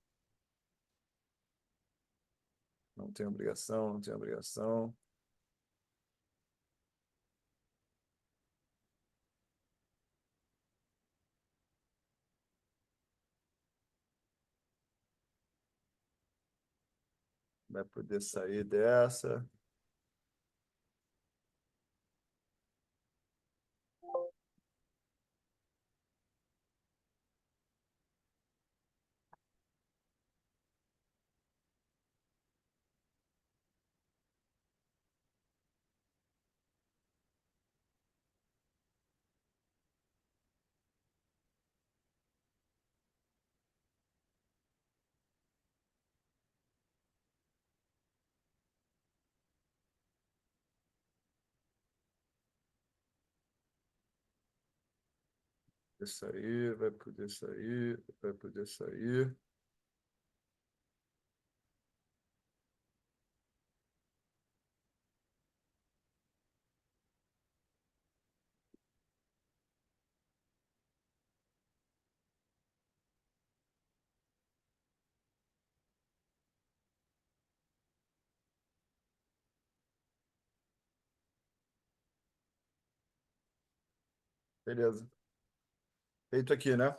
não tem obrigação, não tem obrigação. Vai poder sair dessa. Isso aí, vai poder sair, vai poder sair. Beleza. Feito aqui, né?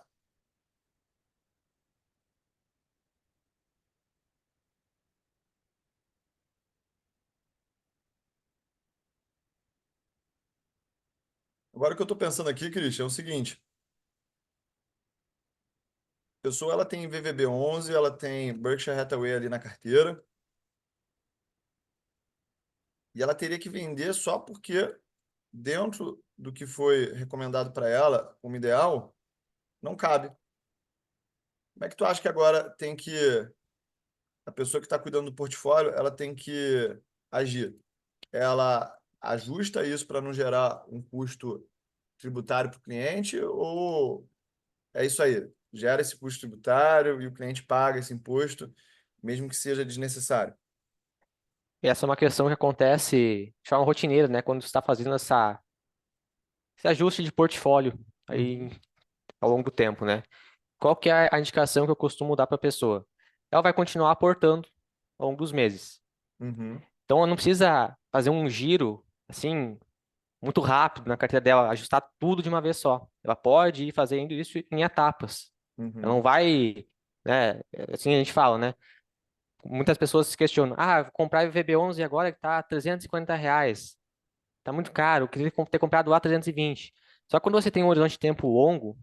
Agora o que eu estou pensando aqui, Christian, é o seguinte. A pessoa ela tem VVB11, ela tem Berkshire Hathaway ali na carteira, e ela teria que vender só porque dentro do que foi recomendado para ela, como ideal, não cabe. Como é que tu acha que agora tem que a pessoa que está cuidando do portfólio, ela tem que agir? Ela ajusta isso para não gerar um custo tributário para o cliente ou é isso aí? Gera esse custo tributário e o cliente paga esse imposto, mesmo que seja desnecessário. E essa é uma questão que acontece de forma rotineira, né? Quando você está fazendo esse ajuste de portfólio aí Uhum, ao longo do tempo, né? Qual que é a indicação que eu costumo dar para a pessoa? Ela vai continuar aportando ao longo dos meses. uhum, Então, ela não precisa fazer um giro, assim, muito rápido na carteira dela, ajustar tudo de uma vez só. Ela pode ir fazendo isso em etapas. Ela uhum, não vai, né? Assim a gente fala, né? Muitas pessoas se questionam: ah, vou comprar VB11 agora que tá R$ 350. Tá muito caro, eu queria ter comprado lá 320. Só que quando você tem um horizonte de tempo longo,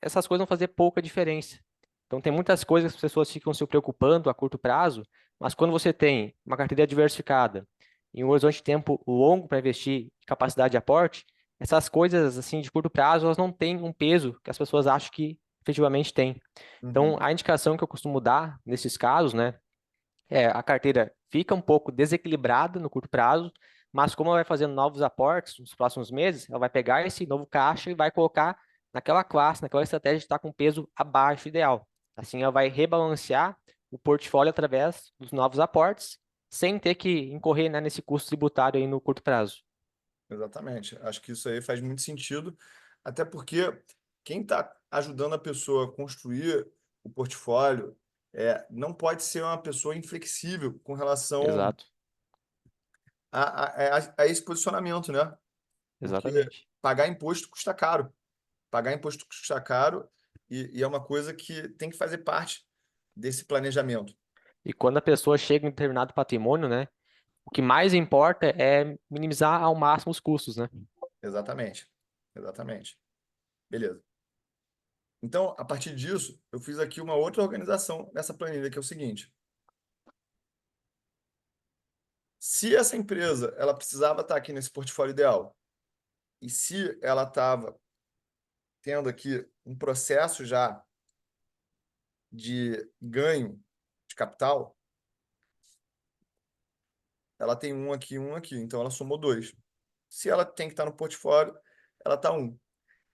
essas coisas vão fazer pouca diferença. Então, tem muitas coisas que as pessoas ficam se preocupando a curto prazo, mas quando você tem uma carteira diversificada e um horizonte de tempo longo para investir, capacidade de aporte, essas coisas assim de curto prazo, elas não têm um peso que as pessoas acham que efetivamente tem. Então, uhum, a indicação que eu costumo dar nesses casos, né, a carteira fica um pouco desequilibrada no curto prazo, mas como ela vai fazendo novos aportes nos próximos meses, ela vai pegar esse novo caixa e vai colocar naquela classe, naquela estratégia que está com peso abaixo do ideal. Assim, ela vai rebalancear o portfólio através dos novos aportes, sem ter que incorrer, né, nesse custo tributário aí no curto prazo. exatamente. Acho que isso aí faz muito sentido, até porque quem está ajudando a pessoa a construir o portfólio não pode ser uma pessoa inflexível com relação Exato, a esse posicionamento, né? Porque exatamente. pagar imposto custa caro. Pagar imposto custa caro e é uma coisa que tem que fazer parte desse planejamento. E quando a pessoa chega em determinado patrimônio, né, o que mais importa é minimizar ao máximo os custos, né? Exatamente. Exatamente. Beleza. Então, a partir disso, eu fiz aqui uma outra organização nessa planilha, que é o seguinte: se essa empresa ela precisava estar aqui nesse portfólio ideal, e se ela estava tendo aqui um processo já de ganho de capital, ela tem um aqui, então ela somou dois. Se ela tem que estar no portfólio, ela está um.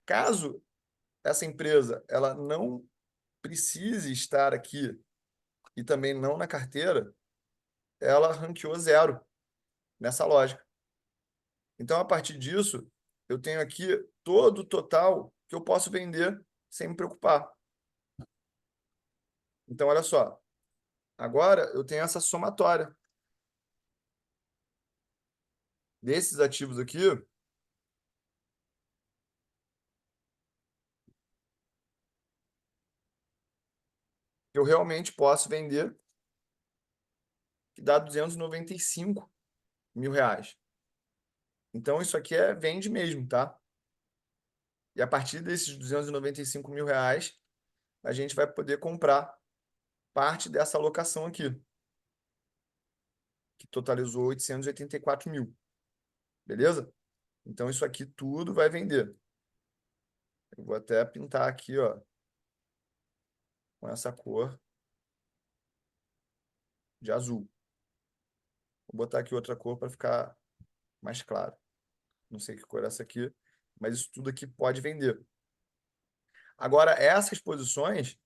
Caso essa empresa ela não precise estar aqui e também não na carteira, ela ranqueou zero nessa lógica. Então, a partir disso, eu tenho aqui todo o total que eu posso vender sem me preocupar. Então, olha só, agora eu tenho essa somatória desses ativos aqui, que eu realmente posso vender, que dá R$ 295.000. Então, isso aqui vende mesmo, tá? E a partir desses R$ 295.000, a gente vai poder comprar parte dessa alocação aqui, que totalizou 884 mil, beleza? Então, isso aqui tudo vai vender. Eu vou até pintar aqui, ó, com essa cor de azul. Vou botar aqui outra cor para ficar mais claro. Não sei que cor é essa aqui, mas isso tudo aqui pode vender. Agora, essas posições,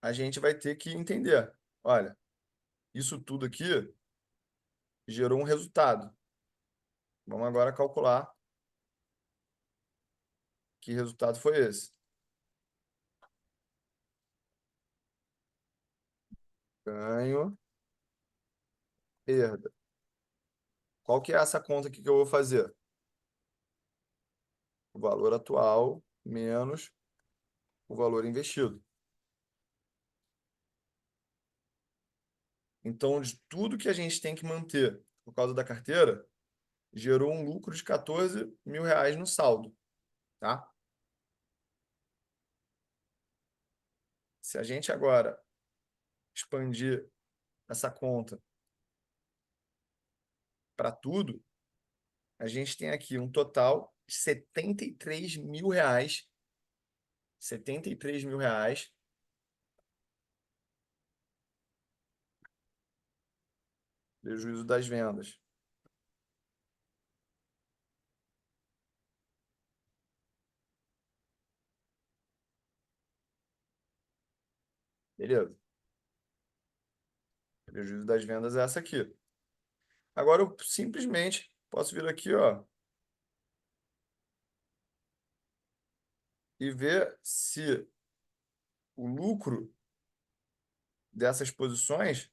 a gente vai ter que entender. Olha, isso tudo aqui gerou um resultado. Vamos agora calcular que resultado foi esse. Ganho, perda. Qual que é essa conta aqui que eu vou fazer? O valor atual menos o valor investido. Então, de tudo que a gente tem que manter por causa da carteira, gerou um lucro de R$ 14.000 no saldo, tá? Se a gente agora expandir essa conta para tudo, a gente tem aqui um total de R$ 73.000. R$ 73.000 prejuízo das vendas. Beleza? Prejuízo das vendas é essa aqui. Agora eu simplesmente posso vir aqui, ó, e ver se o lucro dessas posições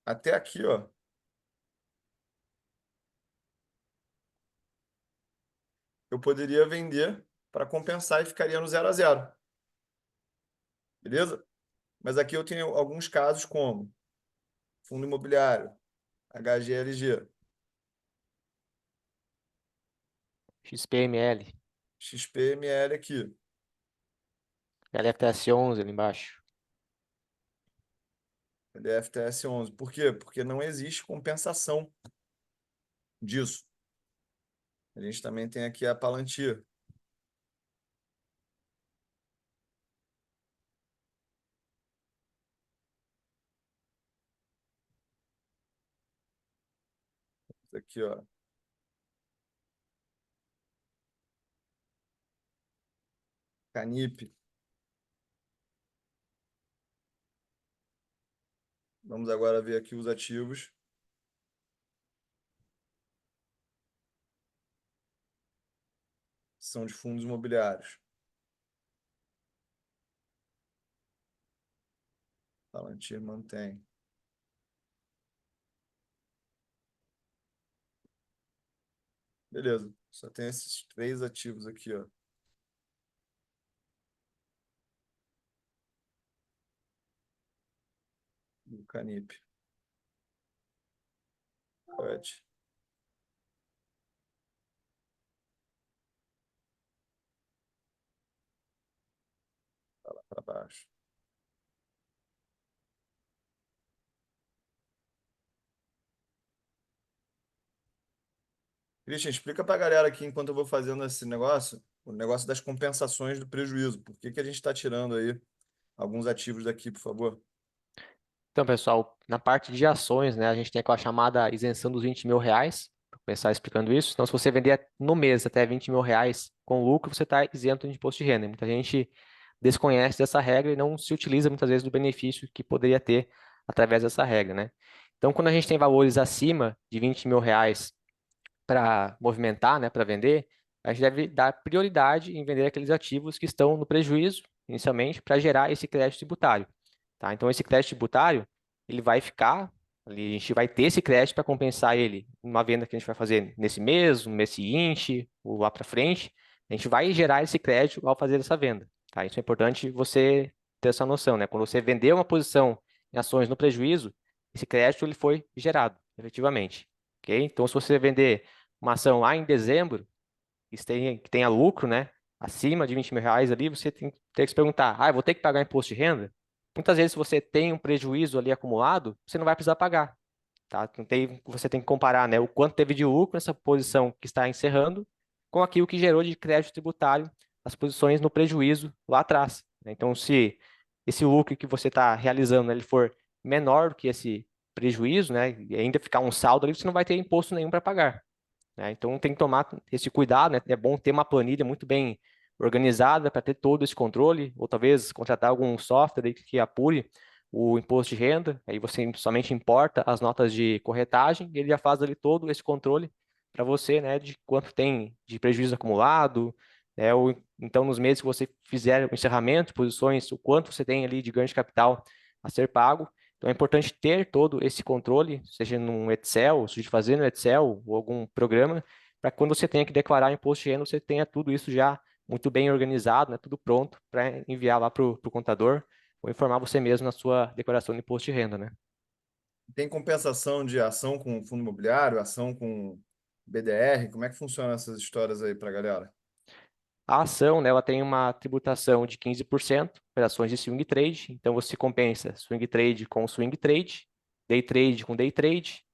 até aqui, ó, eu poderia vender para compensar e ficaria no 0 a 0. Beleza? Mas aqui eu tenho alguns casos como fundo imobiliário, HGLG, XPML, XPML aqui, LFTS 11 ali embaixo. LFTS 11. Por quê? Porque não existe compensação disso. A gente também tem aqui a Palantir. Isso aqui, ó. Canip. Vamos agora ver aqui os ativos. São de fundos imobiliários. Palantir mantém. Beleza. Só tem esses 3 ativos aqui, ó. Do Canip. Pode. Para baixo. Christian, explica para a galera aqui, enquanto eu vou fazendo esse negócio, o negócio das compensações do prejuízo. Por que que a gente está tirando aí alguns ativos daqui, por favor? Então, pessoal, na parte de ações, né, a gente tem aquela chamada isenção dos R$ 20.000. Vou começar explicando isso. Então, se você vender no mês até R$ 20.000 com lucro, você está isento de imposto de renda. Muita gente desconhece dessa regra e não se utiliza muitas vezes do benefício que poderia ter através dessa regra, né? Então, quando a gente tem valores acima de R$ 20.000 para movimentar, né, para vender, a gente deve dar prioridade em vender aqueles ativos que estão no prejuízo, inicialmente, para gerar esse crédito tributário. Tá? Então, esse crédito tributário, ele vai ficar ali, a gente vai ter esse crédito para compensar ele numa venda que a gente vai fazer nesse mês, no mês seguinte, ou lá para frente. A gente vai gerar esse crédito ao fazer essa venda. Tá? Isso é importante você ter essa noção, né? Quando você vender uma posição em ações no prejuízo, esse crédito ele foi gerado, efetivamente. Ok? Então, se você vender uma ação lá em dezembro, que tenha lucro, né? Acima de R$ 20.000 ali, você tem que se perguntar, eu vou ter que pagar imposto de renda? Muitas vezes, se você tem um prejuízo ali acumulado, você não vai precisar pagar, tá? Você tem que comparar, né, o quanto teve de lucro nessa posição que está encerrando com aquilo que gerou de crédito tributário as posições no prejuízo lá atrás, né? Então, se esse lucro que você está realizando, né, ele for menor do que esse prejuízo, né, e ainda ficar um saldo ali, você não vai ter imposto nenhum para pagar, né? Então tem que tomar esse cuidado, né? É bom ter uma planilha muito bem organizada para ter todo esse controle, ou talvez contratar algum software aí que apure o imposto de renda, aí você somente importa as notas de corretagem e ele já faz ali todo esse controle para você, né, de quanto tem de prejuízo acumulado, né, ou então nos meses que você fizer o encerramento, posições, o quanto você tem ali de ganho de capital a ser pago. Então é importante ter todo esse controle, seja num Excel, seja fazer no Excel ou algum programa, para quando você tenha que declarar imposto de renda, você tenha tudo isso já muito bem organizado, né, tudo pronto para enviar lá para o contador ou informar você mesmo na sua declaração de imposto de renda, né? Tem compensação de ação com fundo imobiliário, ação com BDR? Como é que funcionam essas histórias aí para galera? A ação, né, ela tem uma tributação de 15% para ações de swing trade, então você compensa swing trade com swing trade, day trade com day trade,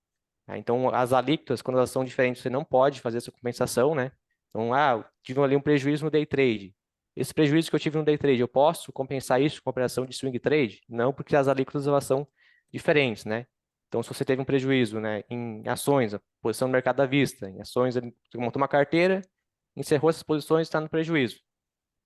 né? Então as alíquotas, quando elas são diferentes, você não pode fazer essa compensação, né? Então, eu tive ali um prejuízo no day trade. Esse prejuízo que eu tive no day trade, eu posso compensar isso com a operação de swing trade? Não, porque as alíquotas elas são diferentes, né? Então, se você teve um prejuízo, né, em ações, a posição no mercado à vista, em ações, você montou uma carteira, encerrou essas posições, está no prejuízo.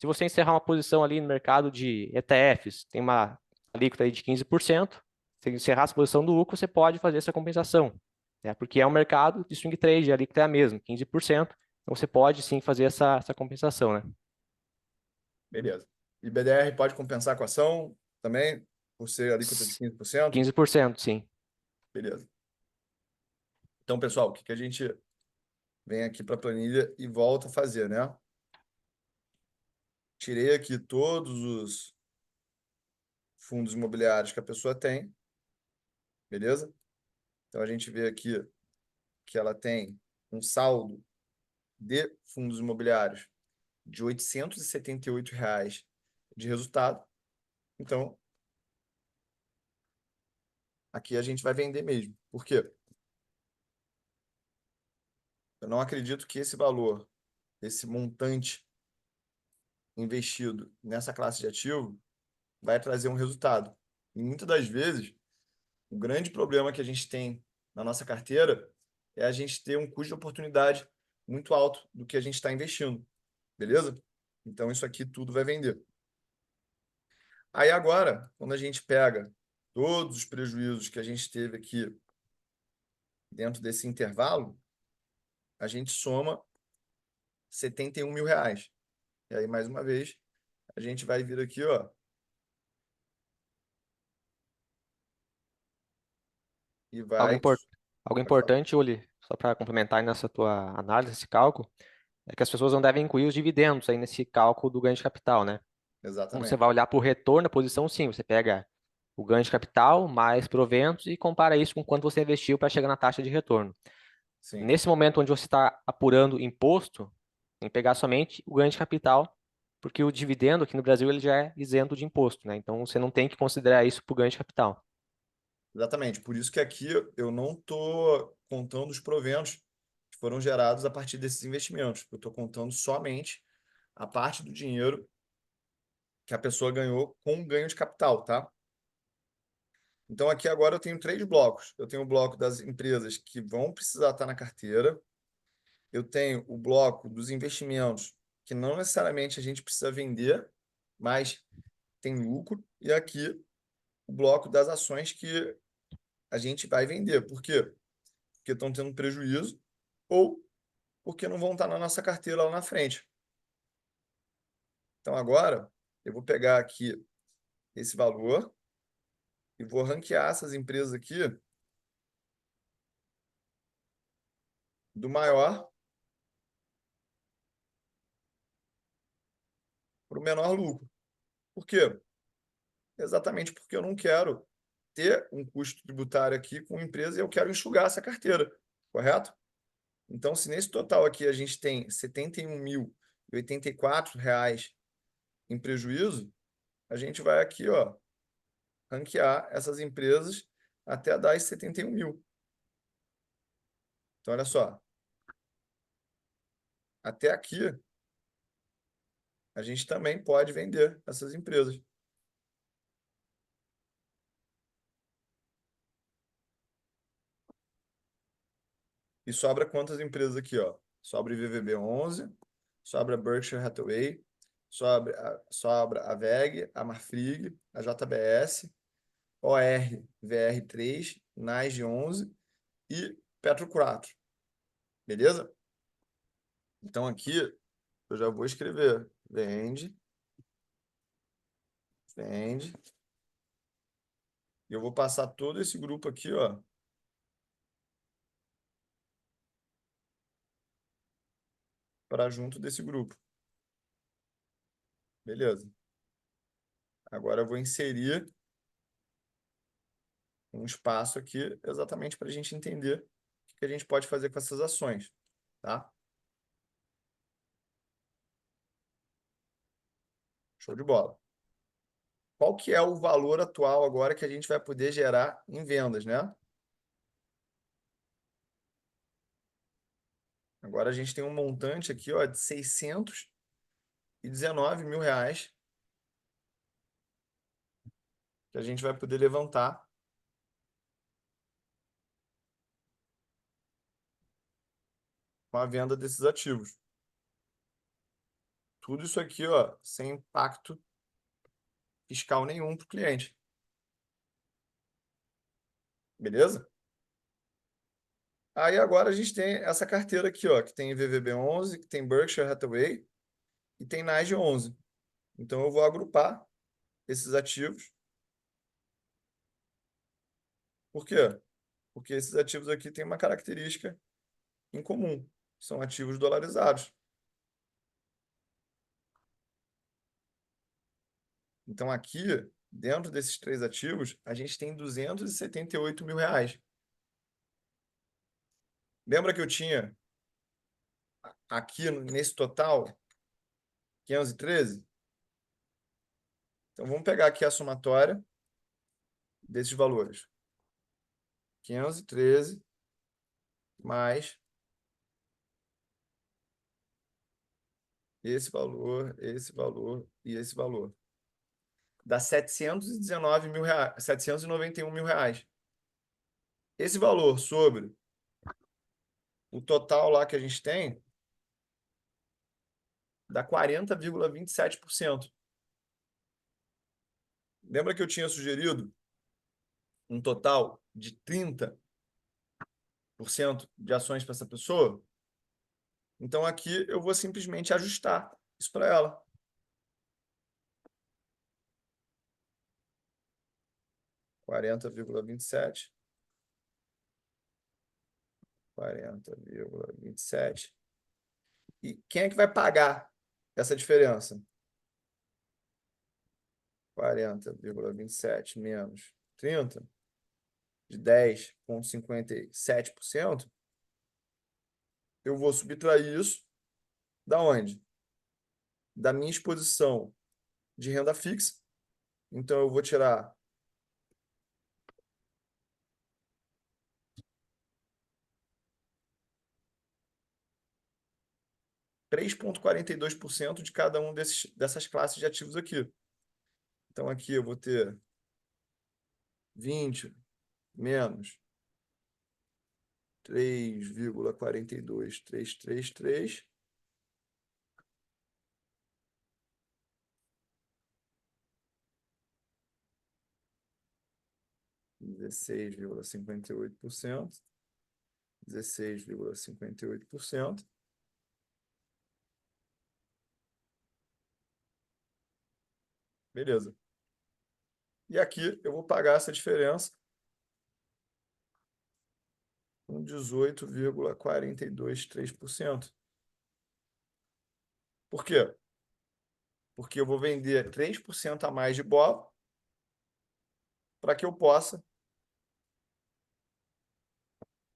Se você encerrar uma posição ali no mercado de ETFs, tem uma alíquota aí de 15%, se encerrar essa posição do lucro, você pode fazer essa compensação, né? Porque é um mercado de swing trade, a alíquota é a mesma, 15%, então você pode sim fazer essa compensação, né? Beleza. E BDR pode compensar com ação também, por ser alíquota de 15%? 15%, sim. Beleza. Então, pessoal, o que que a gente vem aqui para a planilha e volta a fazer, né? Tirei aqui todos os fundos imobiliários que a pessoa tem, beleza? Então, a gente vê aqui que ela tem um saldo de fundos imobiliários de R$ 878 de resultado. Então, aqui a gente vai vender mesmo. Por quê? Eu não acredito que esse valor, esse montante investido nessa classe de ativo vai trazer um resultado. E muitas das vezes, o grande problema que a gente tem na nossa carteira é a gente ter um custo de oportunidade muito alto do que a gente está investindo, beleza? Então, isso aqui tudo vai vender. Aí agora, quando a gente pega todos os prejuízos que a gente teve aqui dentro desse intervalo, a gente soma R$ 71.000. E aí, mais uma vez, a gente vai vir aqui, ó, e Algo, vai. impor- Algo Pode falar. importante, Uli, só para complementar aí nessa tua análise, esse cálculo, é que as pessoas não devem incluir os dividendos aí nesse cálculo do ganho de capital, né? Quando você Exatamente. vai olhar para o retorno da posição, sim, você pega o ganho de capital mais proventos e compara isso com quanto você investiu para chegar na taxa de retorno. Sim, Nesse momento onde você está apurando imposto, tem que pegar somente o ganho de capital, porque o dividendo aqui no Brasil ele já é isento de imposto, né? Então você não tem que considerar isso para o ganho de capital. exatamente. Por isso que aqui eu não estou contando os proventos que foram gerados a partir desses investimentos. Eu estou contando somente a parte do dinheiro que a pessoa ganhou com ganho de capital, tá? Então aqui agora eu tenho três blocos. Eu tenho o bloco das empresas que vão precisar estar na carteira. Eu tenho o bloco dos investimentos que não necessariamente a gente precisa vender, mas tem lucro. E aqui o bloco das ações que a gente vai vender. Por quê? Porque estão tendo prejuízo ou porque não vão estar na nossa carteira lá na frente. Então agora eu vou pegar aqui esse valor e vou ranquear essas empresas aqui do maior para o menor lucro. Por quê? Exatamente porque eu não quero ter um custo tributário aqui com a empresa e eu quero enxugar essa carteira, correto? Então, se nesse total aqui a gente tem R$ 71.084 em prejuízo, a gente vai aqui, ó, ranquear essas empresas até dar esses 71 mil. Então, olha só, até aqui a gente também pode vender essas empresas. E sobra quantas empresas aqui, ó? Sobra VVB11, sobra Berkshire Hathaway, sobra a VEG, a Marfrig, a JBS, OR VR3, NASG 11 e Petro 4. Beleza? Então aqui eu já vou escrever vende, vende. E eu vou passar todo esse grupo aqui, ó, para junto desse grupo. Beleza. Agora eu vou inserir um espaço aqui exatamente para a gente entender o que a gente pode fazer com essas ações, tá? Show de bola. Qual que é o valor atual agora que a gente vai poder gerar em vendas, né? Agora a gente tem um montante aqui, ó, de 619 mil reais que a gente vai poder levantar com a venda desses ativos. Tudo isso aqui, ó, sem impacto fiscal nenhum para o cliente. Beleza? Aí agora a gente tem essa carteira aqui, ó, que tem VVB11, que tem Berkshire Hathaway e tem NASG 11. Então eu vou agrupar esses ativos. Por quê? Porque esses ativos aqui têm uma característica em comum. São ativos dolarizados. Então aqui, dentro desses três ativos, a gente tem 278 mil reais. Lembra que eu tinha aqui nesse total 513? Então vamos pegar aqui a somatória desses valores. 513 mais esse valor e esse valor. Dá 719 mil reais, 791 mil reais. Esse valor sobre o total lá que a gente tem dá 40,27%. Lembra que eu tinha sugerido um total de 30% de ações para essa pessoa? Então aqui eu vou simplesmente ajustar isso para ela. 40,27. 40,27. E quem é que vai pagar essa diferença? 40,27 menos 30, de 10,57%, eu vou subtrair isso da onde? Da minha exposição de renda fixa. Então, eu vou tirar 3,42% de cada um dessas classes de ativos aqui. Então, aqui eu vou ter 20 menos 3,42333, dezesseis vírgula cinquenta e oito por cento, 16,58%. Beleza. E aqui eu vou pagar essa diferença com 18,423%. Por quê? Porque eu vou vender 3% a mais de bola para que eu possa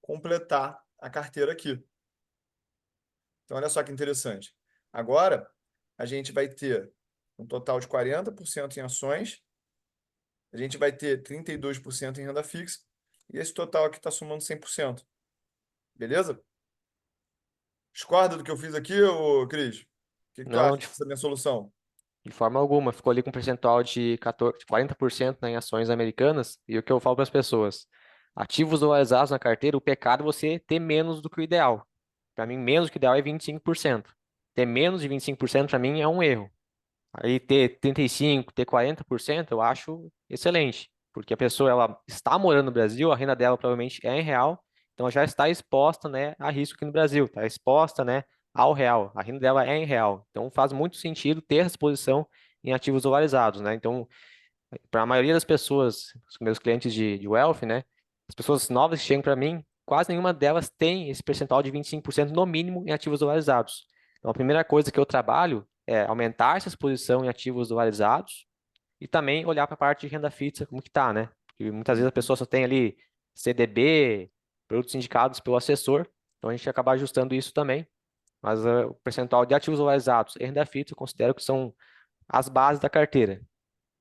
completar a carteira aqui. Então, olha só que interessante. Agora, a gente vai ter um total de 40% em ações, a gente vai ter 32% em renda fixa, e esse total aqui está somando 100%. Beleza? Discorda do que eu fiz aqui, ô Cris? O que tu Não, acha dessa minha solução? de forma alguma. Ficou ali com um percentual de 14, 40%, né, em ações americanas. E o que eu falo para as pessoas? Ativos dolarizados na carteira, o pecado é você ter menos do que o ideal. Para mim, menos do que o ideal é 25%. Ter menos de 25% para mim é um erro. Aí ter 35%, ter 40%, eu acho excelente, porque a pessoa ela está morando no Brasil, a renda dela provavelmente é em real, então ela já está exposta, né, a risco aqui no Brasil, está exposta, né, ao real, a renda dela é em real. Então faz muito sentido ter essa exposição em ativos dolarizados, né? Então, para a maioria das pessoas, os meus clientes de wealth, né, as pessoas novas que chegam para mim, quase nenhuma delas tem esse percentual de 25% no mínimo em ativos dolarizados. Então, a primeira coisa que eu trabalho é aumentar essa exposição em ativos dolarizados e também olhar para a parte de renda fixa, como que tá, né? Porque muitas vezes a pessoa só tem ali CDB, produtos indicados pelo assessor, então a gente acaba ajustando isso também. Mas o percentual de ativos dolarizados e renda fixa eu considero que são as bases da carteira.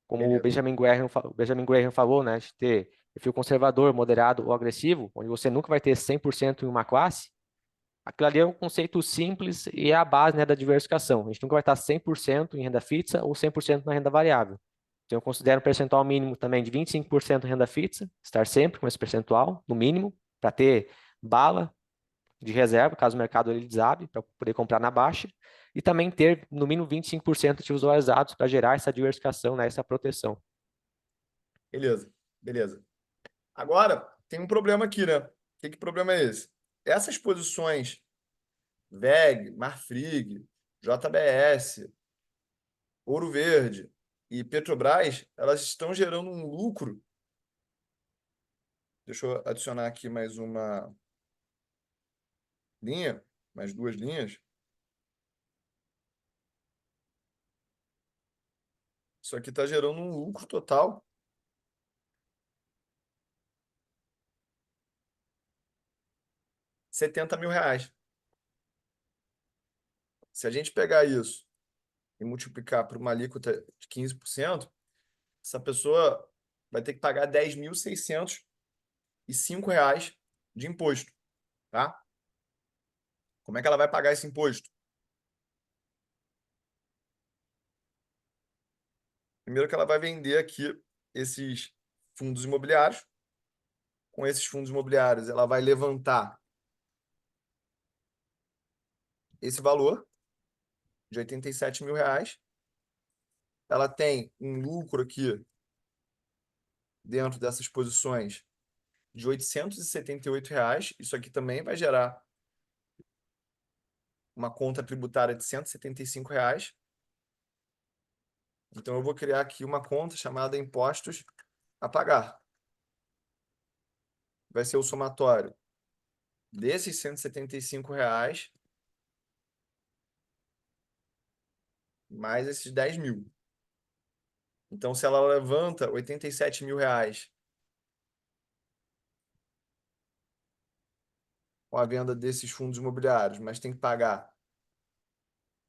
Como Beleza. O Benjamin Graham falou, né, de ter perfil conservador, moderado ou agressivo, onde você nunca vai ter 100% em uma classe, aquilo ali é um conceito simples e é a base, né, da diversificação. A gente nunca vai estar 100% em renda fixa ou 100% na renda variável. Então, eu considero um percentual mínimo também de 25% em renda fixa, estar sempre com esse percentual, no mínimo, para ter bala de reserva, caso o mercado ele desabe, para poder comprar na baixa, e também ter no mínimo 25% de ativos dolarizados para gerar essa diversificação, né, essa proteção. Beleza. Beleza. Agora, tem um problema aqui, né? Que problema é esse? Essas posições VEG, Marfrig, JBS, Ouro Verde e Petrobras, elas estão gerando um lucro. Deixa eu adicionar aqui mais uma linha, mais duas linhas. Isso aqui está gerando um lucro total R$ 70.000. Se a gente pegar isso e multiplicar por uma alíquota de 15%, essa pessoa vai ter que pagar R$ 10.605 de imposto, tá? Como é que ela vai pagar esse imposto? Primeiro que ela vai vender aqui esses fundos imobiliários. Com esses fundos imobiliários, ela vai levantar esse valor de R$ 87.000. Ela tem um lucro aqui dentro dessas posições de R$ 878. Isso aqui também vai gerar uma conta tributária de R$ 175. Então, eu vou criar aqui uma conta chamada Impostos a Pagar. Vai ser o somatório desses R$ 175 mais esses 10.000. Então, se ela levanta R$ 87.000 com a venda desses fundos imobiliários, mas tem que pagar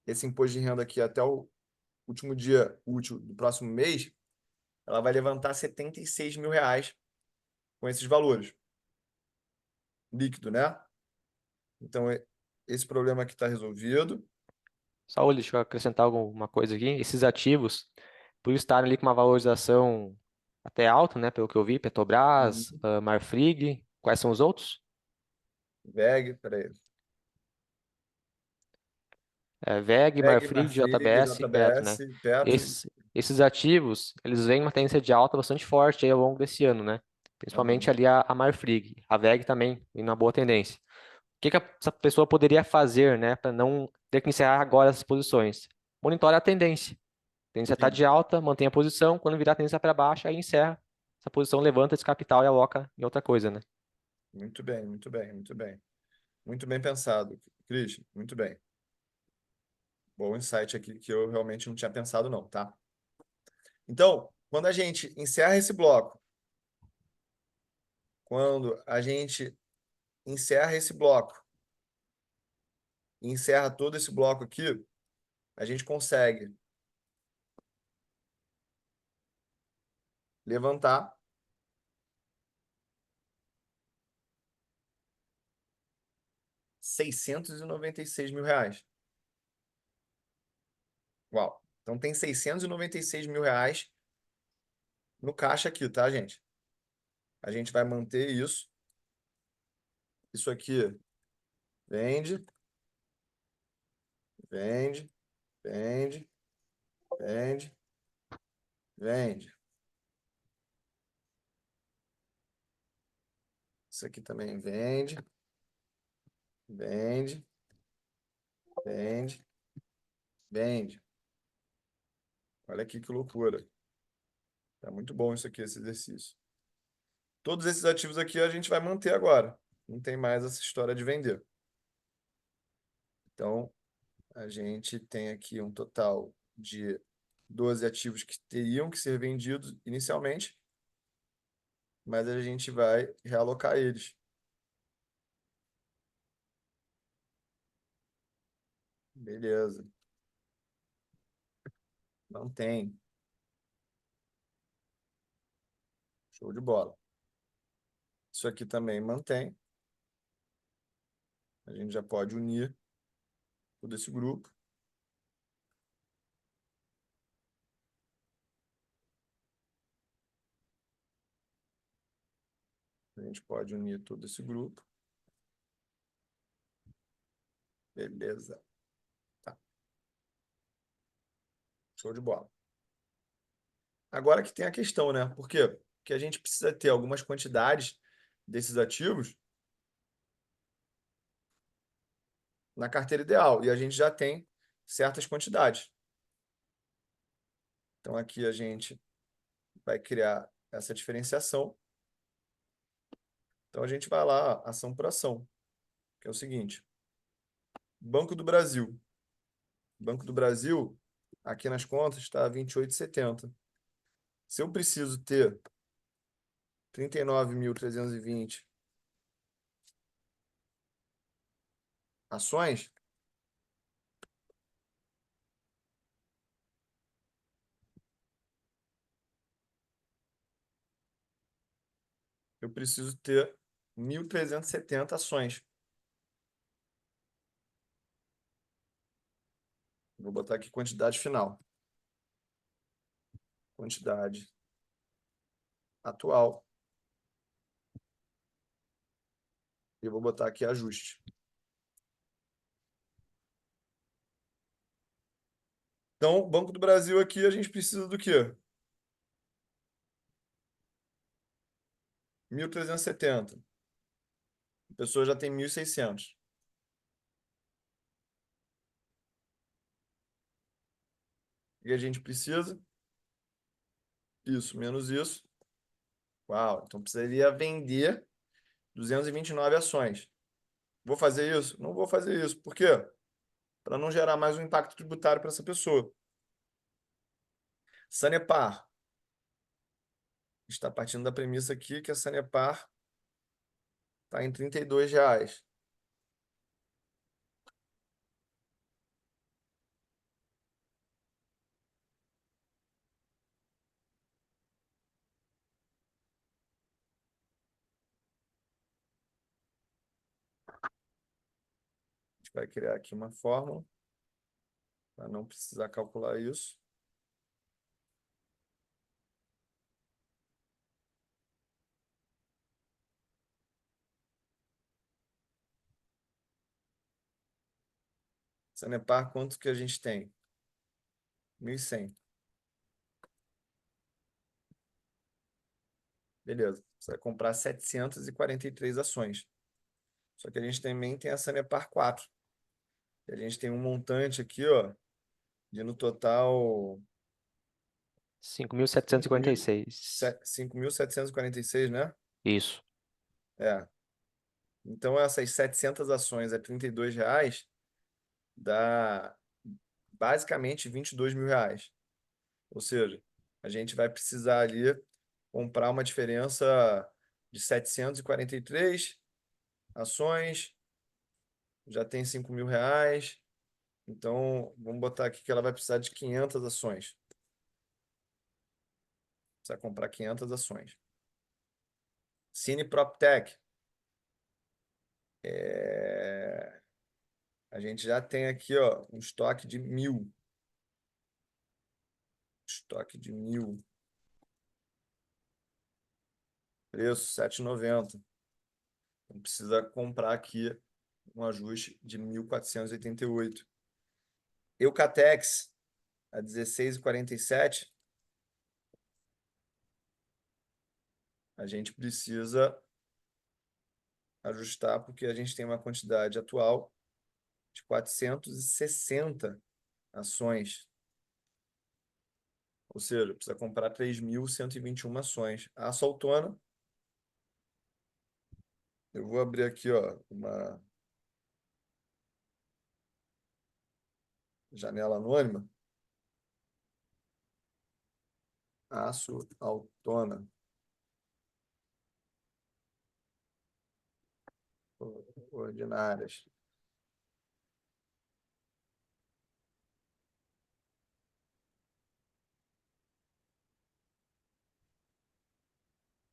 esse imposto de renda aqui até o último dia útil do próximo mês, ela vai levantar R$ 76.000 com esses valores. Líquido, né? Então, esse problema aqui está resolvido. Saúl, deixa eu acrescentar alguma coisa aqui. Esses ativos, por estarem ali com uma valorização até alta, né, pelo que eu vi, Petrobras, Uhum. Marfrig, quais são os outros? VEG, peraí. VEG, VEG, Marfrig, Marfrig, JBS e Petro, JBS, né? Petro. Esses ativos, eles vêm uma tendência de alta bastante forte aí ao longo desse ano, né? Principalmente Aham. ali a Marfrig. A VEG também vem numa boa tendência. O que que essa pessoa poderia fazer, né, para não ter que encerrar agora essas posições? Monitore a tendência. A tendência está Sim. de alta, mantém a posição. Quando virar a tendência para baixo, aí encerra essa posição, levanta esse capital e aloca em outra coisa, né? Muito bem, muito bem, muito bem. Muito bem pensado, Christian. Muito bem. Bom insight aqui que eu realmente não tinha pensado, não, tá? Então, quando a gente encerra esse bloco e encerra todo esse bloco aqui, a gente consegue levantar R$ 696.000. Uau! Então tem R$ 696.000 no caixa aqui, tá, gente? A gente vai manter isso. Isso aqui vende, vende, vende, vende, vende. Isso aqui também vende, vende, vende, vende. Olha aqui que loucura. Tá muito bom isso aqui, esse exercício. Todos esses ativos aqui a gente vai manter agora. Não tem mais essa história de vender. Então, a gente tem aqui um total de 12 ativos que teriam que ser vendidos inicialmente, mas a gente vai realocar eles. Beleza. Não tem. Show de bola. Isso aqui também mantém. A gente já pode unir todo esse grupo. A gente pode unir todo esse grupo. Beleza. Tá. Show de bola. Agora que tem a questão, né? Por quê? Porque a gente precisa ter algumas quantidades desses ativos na carteira ideal. E a gente já tem certas quantidades. Então, aqui a gente vai criar essa diferenciação. Então, a gente vai lá, ação por ação, que é o seguinte. Banco do Brasil. Banco do Brasil, aqui nas contas, está 28,70. Se eu preciso ter 39.320 ações, eu preciso ter 1.370 ações. Vou botar aqui quantidade final. Quantidade atual. E vou botar aqui ajuste. Então, Banco do Brasil aqui, a gente precisa do quê? 1.370. A pessoa já tem 1.600. O que a gente precisa? Isso, menos isso. Uau, então precisaria vender 229 ações. Vou fazer isso? Não vou fazer isso. Por quê? Para não gerar mais um impacto tributário para essa pessoa. Sanepar. Está partindo da premissa aqui que a Sanepar está em R$ 32. A gente vai criar aqui uma fórmula para não precisar calcular isso. Sanepar, quanto que a gente tem? 1.100. Beleza. Você vai comprar 743 ações. Só que a gente também tem a Sanepar 4. E a gente tem um montante aqui, ó, de no total 5.746. 5.746, né? Isso. É. Então, essas 700 ações a R$ 32 dá basicamente R$ 22.000. Ou seja, a gente vai precisar ali comprar uma diferença de 743 ações, já tem R$ 5.000. Então, vamos botar aqui que ela vai precisar de 500 ações. Precisa comprar 500 ações. Cine PropTech. A gente já tem aqui, ó, um estoque de 1.000. Estoque de 1.000. Preço 7,90. Então, precisa comprar aqui um ajuste de 1.488. Eucatex a 16,47. A gente precisa ajustar porque a gente tem uma quantidade atual de 460 ações. Ou seja, precisa comprar 3.121 ações. A Soltona, eu vou abrir aqui, ó, uma janela anônima. Aço Altona. Ordinárias.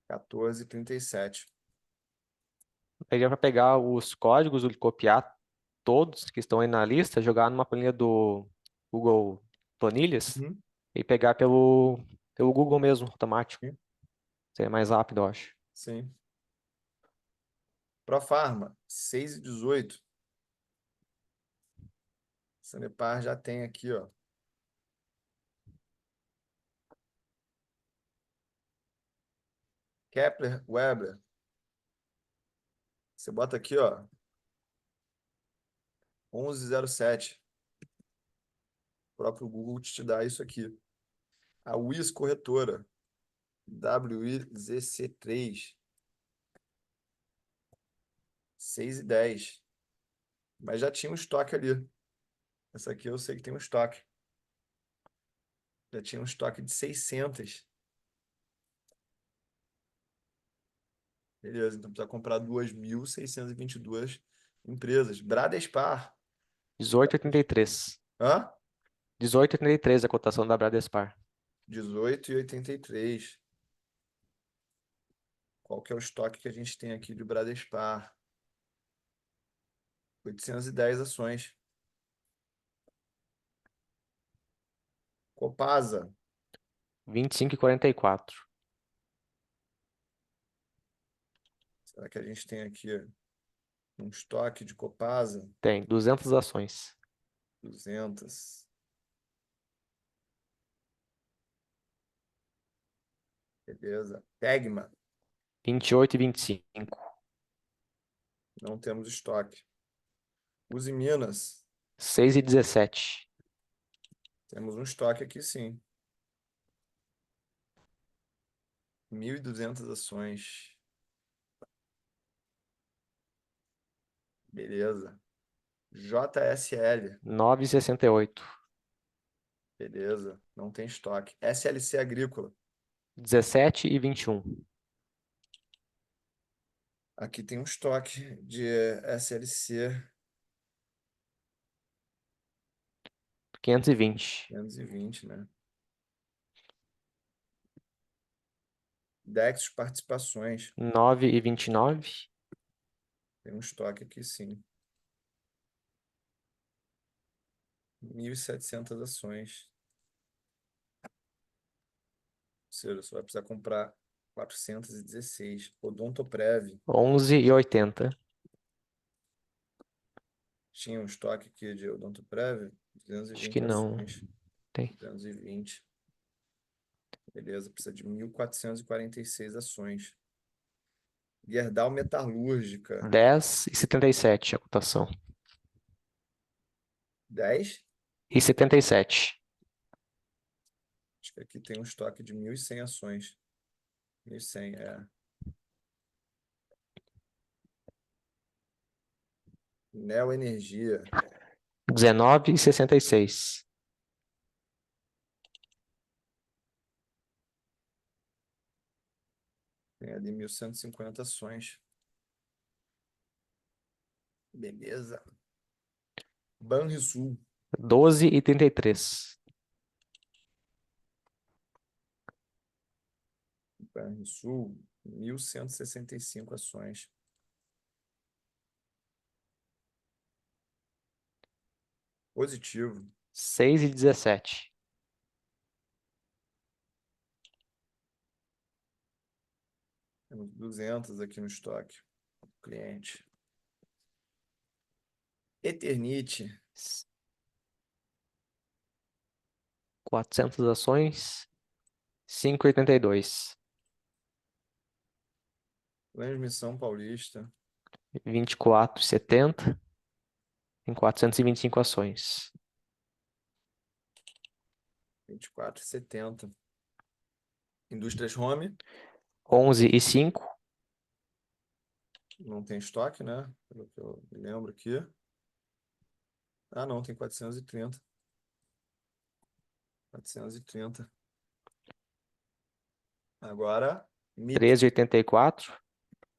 R$ 14,37. Aí para pegar os códigos, copiar todos que estão aí na lista, jogar numa planilha do Google Planilhas Uhum. e pegar pelo Google mesmo, automático. Sim. Seria mais rápido, eu acho. Sim. Profarma, 6,18. Sanepar já tem aqui, ó. Kepler Weber. Você bota aqui, ó, 11,07. O próprio Google te dá isso aqui. A WIS Corretora, WIZC3, 6,10. Mas já tinha um estoque ali. Essa aqui eu sei que tem um estoque. Já tinha um estoque de 600. Beleza, então precisa comprar 2.622 empresas. Bradespar. 18,83. Hã? 18,83 a cotação da Bradespar. 18,83. Qual que é o estoque que a gente tem aqui de Bradespar? 810 ações. Copasa. 25,44. Será que a gente tem aqui um estoque de Copasa? Tem 200 ações. 200. Beleza. Tegma. 28,25. Não temos estoque. Uzi Minas. 6,17. Temos um estoque aqui, sim. 1.200 ações. Beleza. JSL. 9,68. Beleza. Não tem estoque. SLC Agrícola. 17,21. Aqui tem um estoque de SLC 520. 520, né? Dexos Participações. 9,29. Tem um estoque aqui, sim. 1.700 ações. Ou seja, você vai precisar comprar 416. Odontoprev. 11,80. Tinha um estoque aqui de Odontoprev. Acho que 220 não. ações. Tem. 220. Beleza, precisa de 1.446 ações. Gerdau Metalúrgica. 10,77 a cotação. 10. E 77. Acho que aqui tem um estoque de 1.100 ações. 1.100, é. Neoenergia. 19,66. Tem ali 1.150 ações. Beleza. Banrisul. 12,33. Banrisul, 1.165 ações. Positivo. 6,17. Temos 200 aqui no estoque. Cliente. Eternite. 400 ações, 5,82. Transmissão Paulista. 24,70. Tem 425 ações. 24,70. Indústrias Home. 11,05. Não tem estoque, né? Pelo que eu me lembro aqui. Ah, não, tem 430. 430. Agora, MIP. 13,84.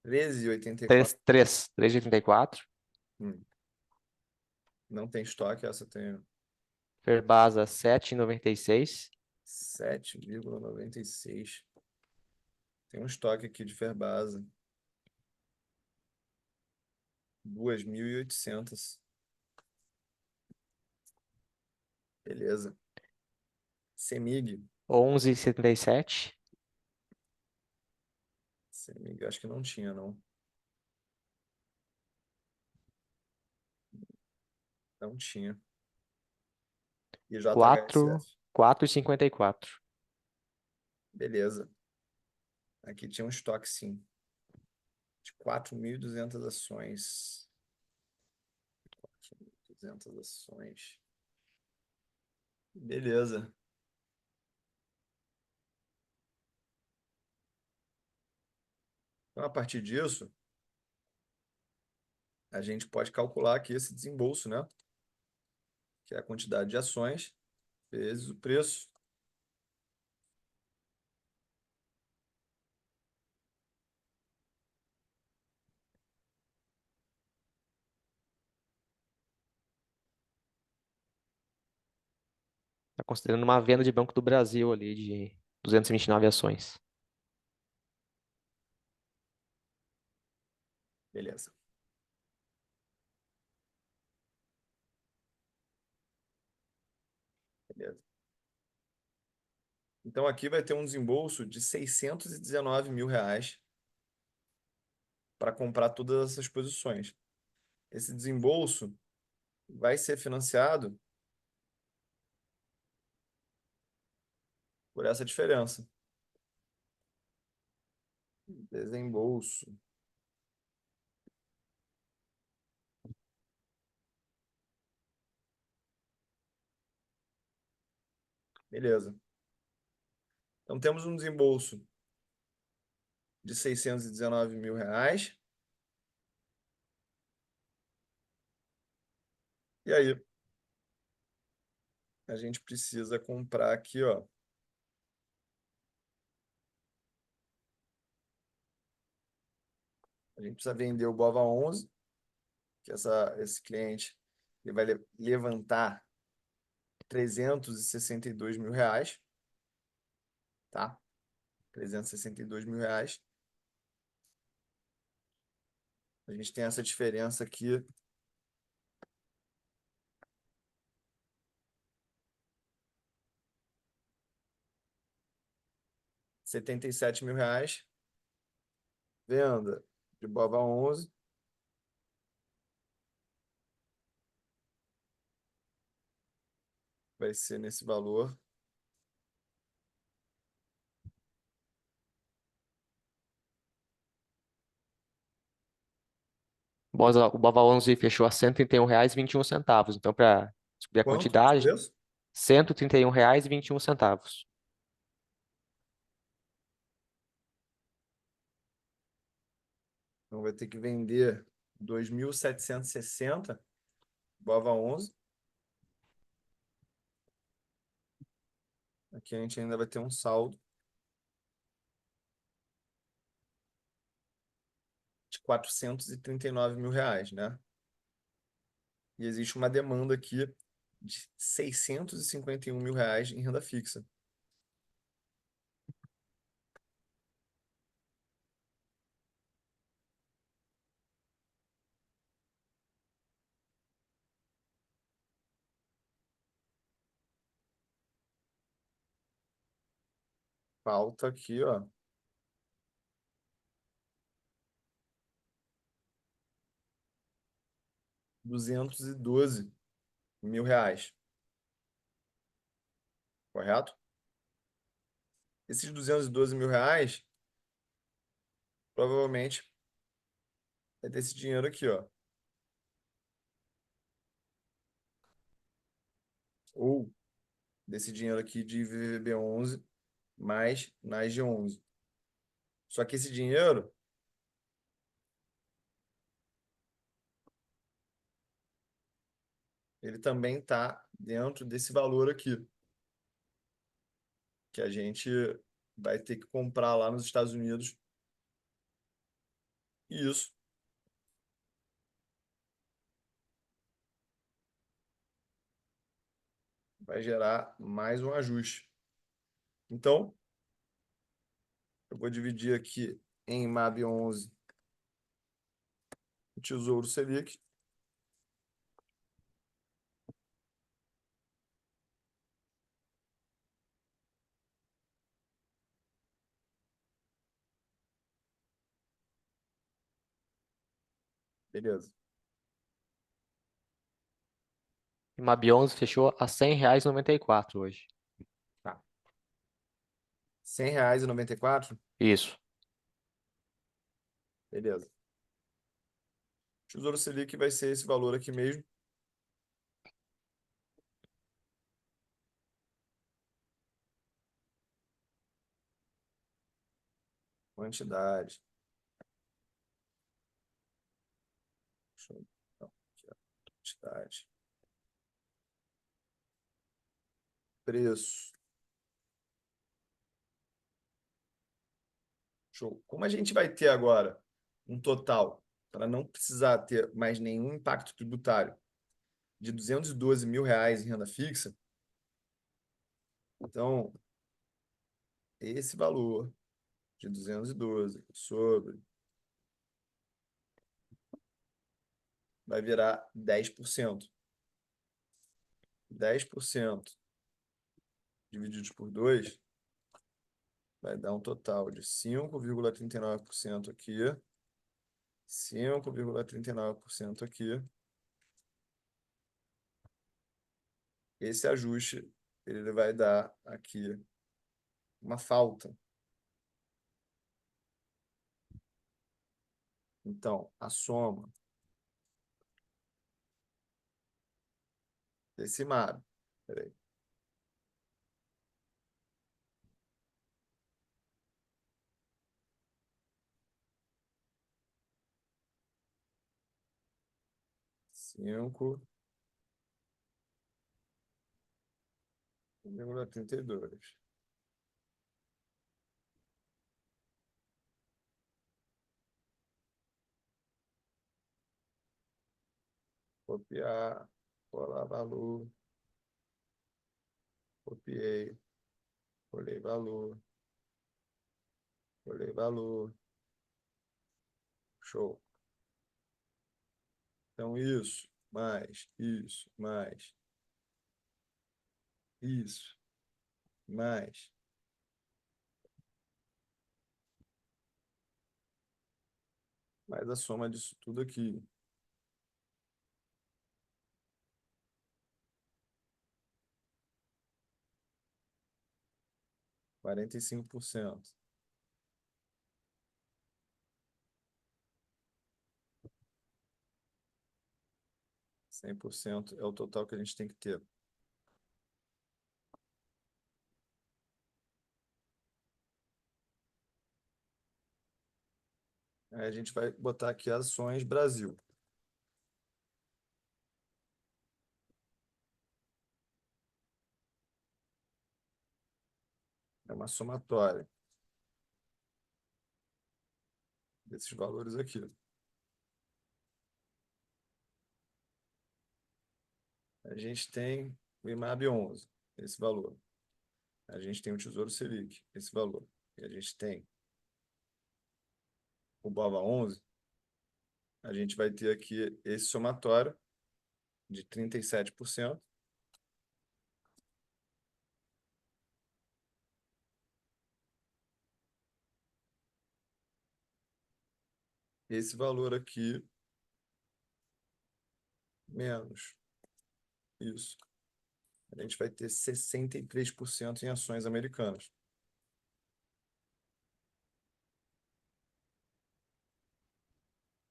13,84. 13,84. Hum, Não tem estoque, essa tem Ferbasa 7,96. 7,96. Tem um estoque aqui de Ferbasa. 2.800. Beleza. Semig. 11,77. Semig, acho que não tinha, não. Não tinha. E 4, JHSF. 4,54. Beleza. Aqui tinha um estoque, sim. De 4.200 ações. 4.200 ações. Beleza. Então, a partir disso, a gente pode calcular aqui esse desembolso, né? Que é a quantidade de ações vezes o preço. Está considerando uma venda de Banco do Brasil ali de 229 ações. Beleza. Beleza. Então, aqui vai ter um desembolso de 619 mil reais para comprar todas essas posições. Esse desembolso vai ser financiado por essa diferença. Desembolso. Beleza. Então, temos um desembolso de 619 mil reais. E aí, a gente precisa comprar aqui, ó. A gente precisa vender o BOVA11, que esse cliente ele vai levantar 362 mil reais, tá? 362 mil reais. A gente tem essa diferença aqui. R$ 77 mil. Venda de BOVA11. Vai ser nesse valor. O Bova 11 fechou a R$ 131,21. Então, para descobrir a Quanto de quantidade, preço? R$ 131,21. Então vai ter que vender 2.760 BOVA11. Aqui a gente ainda vai ter um saldo de 439 mil reais, né? E existe uma demanda aqui de 651 mil reais em renda fixa. Falta aqui, ó, R$ 212 mil, correto? Esses R$ 212 mil, provavelmente, é desse dinheiro aqui, ó. Ou desse dinheiro aqui de VVB11 mais NASG11. Só que esse dinheiro, ele também está dentro desse valor aqui, que a gente vai ter que comprar lá nos Estados Unidos. E isso vai gerar mais um ajuste. Então, eu vou dividir aqui em MAB 11 o Tesouro Selic. Beleza. E Mab 11 fechou a R$ 100,94 hoje. Tá. R$ 100,94. Isso. Beleza. Tesouro Selic vai ser esse valor aqui mesmo. Quantidade. Deixa eu... Não, aqui, ó. Quantidade. Preço. Show. Como a gente vai ter agora um total, para não precisar ter mais nenhum impacto tributário, de R$ 212 mil em renda fixa, então esse valor de 212 sobre vai virar 10%. 10% divididos por 2 vai dar um total de 5,39% aqui, 5,39% aqui. Esse ajuste ele vai dar aqui uma falta. Então, a soma desse MAB, peraí, 5,32. Copiar, colar valor, copiei, colei valor, show. Então, isso, mais a soma disso tudo aqui. Quarenta e cinco por cento. 100% é o total que a gente tem que ter. Aí a gente vai botar aqui ações Brasil. É uma somatória desses valores aqui. A gente tem o IMAB 11, esse valor. A gente tem o Tesouro Selic, esse valor. E a gente tem o BOVA 11. A gente vai ter aqui esse somatório de 37%. Esse valor aqui menos isso. A gente vai ter 63% em ações americanas.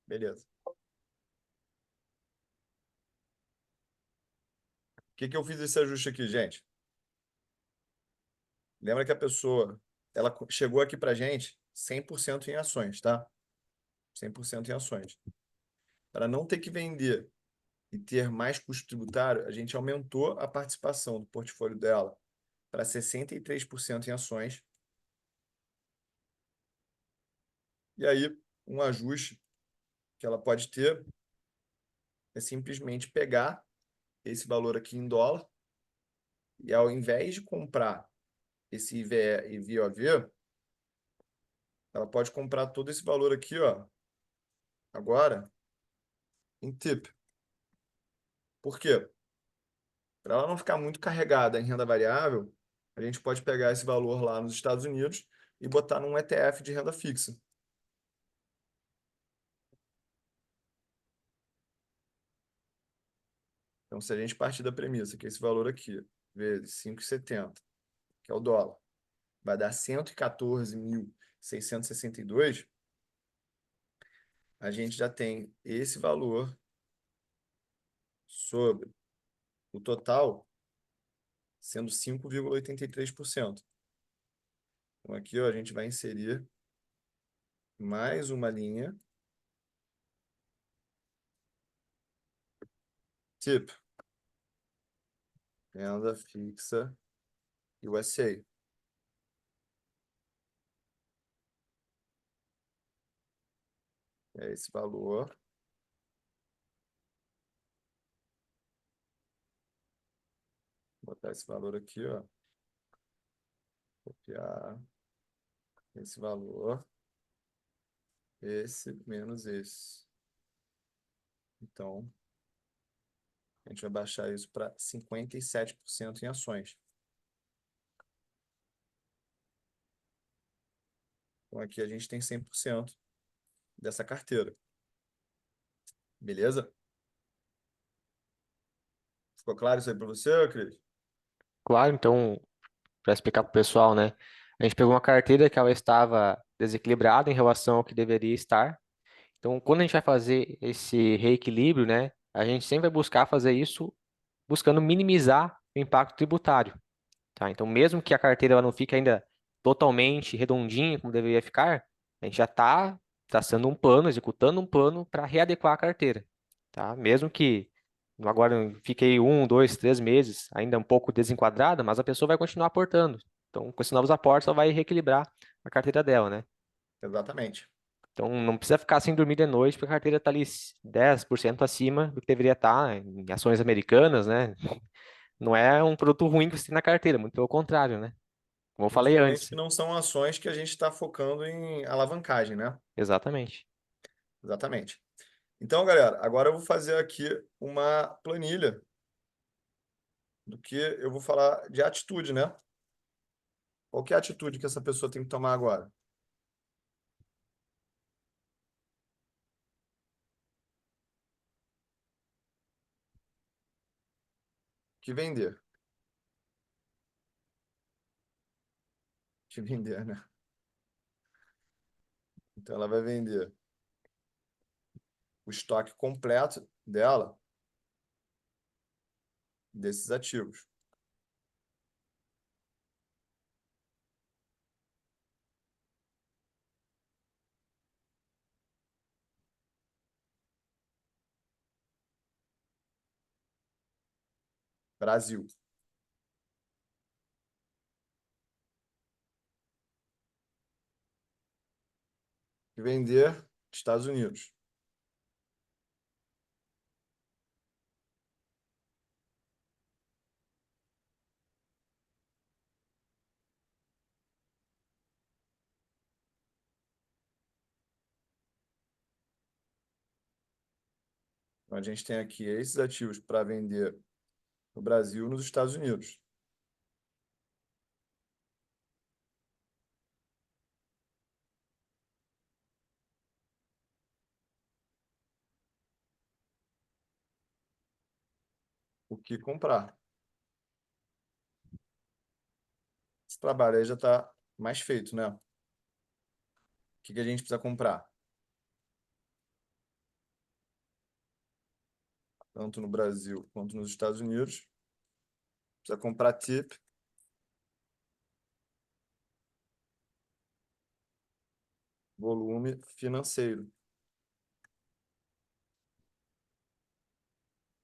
Beleza. O que que eu fiz esse ajuste aqui, gente? Lembra que a pessoa, ela chegou aqui para gente 100% em ações, tá? 100% em ações. Para não ter que vender e ter mais custo tributário, a gente aumentou a participação do portfólio dela para 63% em ações. E aí, um ajuste que ela pode ter é simplesmente pegar esse valor aqui em dólar e, ao invés de comprar esse IVE e VOV, ela pode comprar todo esse valor aqui, ó, agora em TIP. Por quê? Para ela não ficar muito carregada em renda variável, a gente pode pegar esse valor lá nos Estados Unidos e botar num ETF de renda fixa. Então, se a gente partir da premissa que esse valor aqui, vezes 5,70, que é o dólar, vai dar 114.662, a gente já tem esse valor sobre o total sendo 5,83%. Então, aqui ó, a gente vai inserir mais uma linha, tipo, renda fixa USA. É esse valor. Vou botar esse valor aqui, ó. Copiar esse valor. Esse menos esse. Então, a gente vai baixar isso para 57% em ações. Então, aqui a gente tem 100% dessa carteira. Beleza? Ficou claro isso aí para você, Cris? Claro, então, para explicar para o pessoal, né? A gente pegou uma carteira que ela estava desequilibrada em relação ao que deveria estar. Então, quando a gente vai fazer esse reequilíbrio, né? A gente sempre vai buscar fazer isso buscando minimizar o impacto tributário. Tá? Então, mesmo que a carteira ela não fique ainda totalmente redondinha como deveria ficar, a gente já está traçando um plano, executando um plano para readequar a carteira. Tá? Mesmo que agora fiquei 1, 2, 3 meses ainda um pouco desenquadrada, mas a pessoa vai continuar aportando. Então, com esses novos aportes, ela vai reequilibrar a carteira dela, né? Exatamente. Então, não precisa ficar sem dormir de noite, porque a carteira está ali 10% acima do que deveria estar em ações americanas, né? Não é um produto ruim que você tem na carteira, muito pelo contrário, né? Como eu falei Principalmente antes. que não são ações que a gente está focando em alavancagem, né? Exatamente. Exatamente. Então, galera, agora eu vou fazer aqui uma planilha do que eu vou falar de atitude, né? Qual que é a atitude que essa pessoa tem que tomar agora? Que vender. Que vender, né? Então, ela vai vender o estoque completo dela desses ativos. Brasil. Que vender Estados Unidos. Então, a gente tem aqui esses ativos para vender no Brasil e nos Estados Unidos. o que comprar. Esse trabalho aí já está mais feito, né? O que a gente precisa comprar? Tanto no Brasil quanto nos Estados Unidos. Precisa comprar TIP, volume financeiro.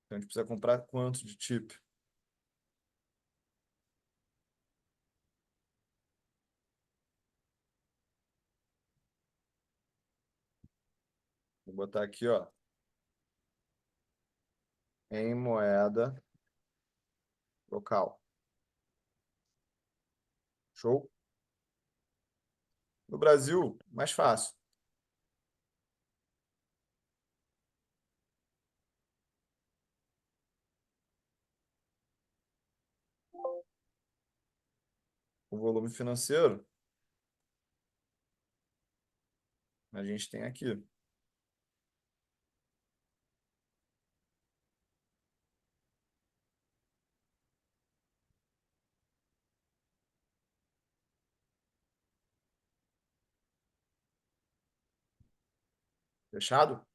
Então, a gente precisa comprar quanto de TIP? Vou botar aqui, ó, em moeda local. Show? No Brasil, mais fácil. O volume financeiro, a gente tem aqui. Fechado?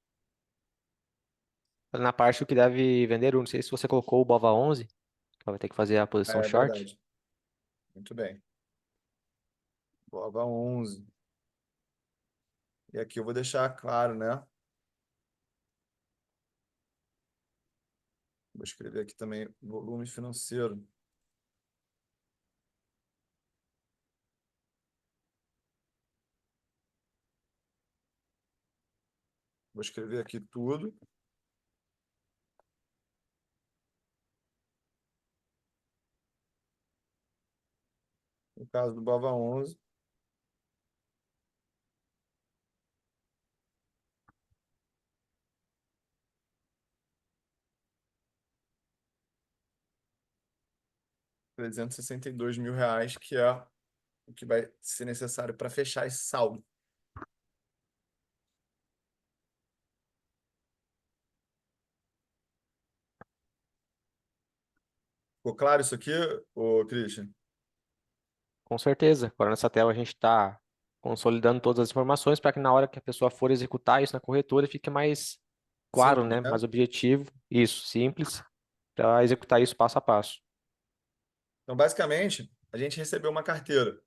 Na parte do que deve vender, eu não sei se você colocou o BOVA 11, que vai ter que fazer a posição É short. verdade. Muito bem. Prova 11. E aqui eu vou deixar claro, né? Vou escrever aqui também volume financeiro. Vou escrever aqui tudo. No caso do Bava 11, 362 mil reais, que é o que vai ser necessário para fechar esse saldo. Ficou claro isso aqui, ô Christian? Com certeza. Agora nessa tela a gente está consolidando todas as informações para que na hora que a pessoa for executar isso na corretora fique mais claro, Simples, né? né? Mais objetivo. Isso, simples, para executar isso passo a passo. Então, basicamente, a gente recebeu uma carteira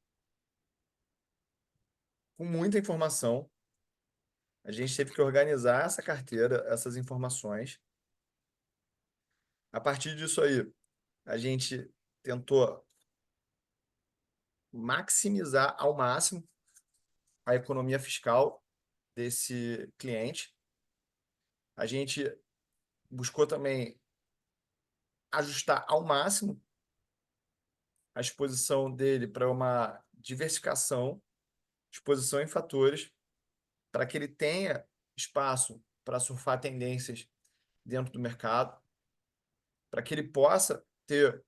com muita informação. A gente teve que organizar essa carteira, essas informações. A partir disso aí, a gente tentou maximizar ao máximo a economia fiscal desse cliente. A gente buscou também ajustar ao máximo a exposição dele para uma diversificação, exposição em fatores, para que ele tenha espaço para surfar tendências dentro do mercado, para que ele possa ter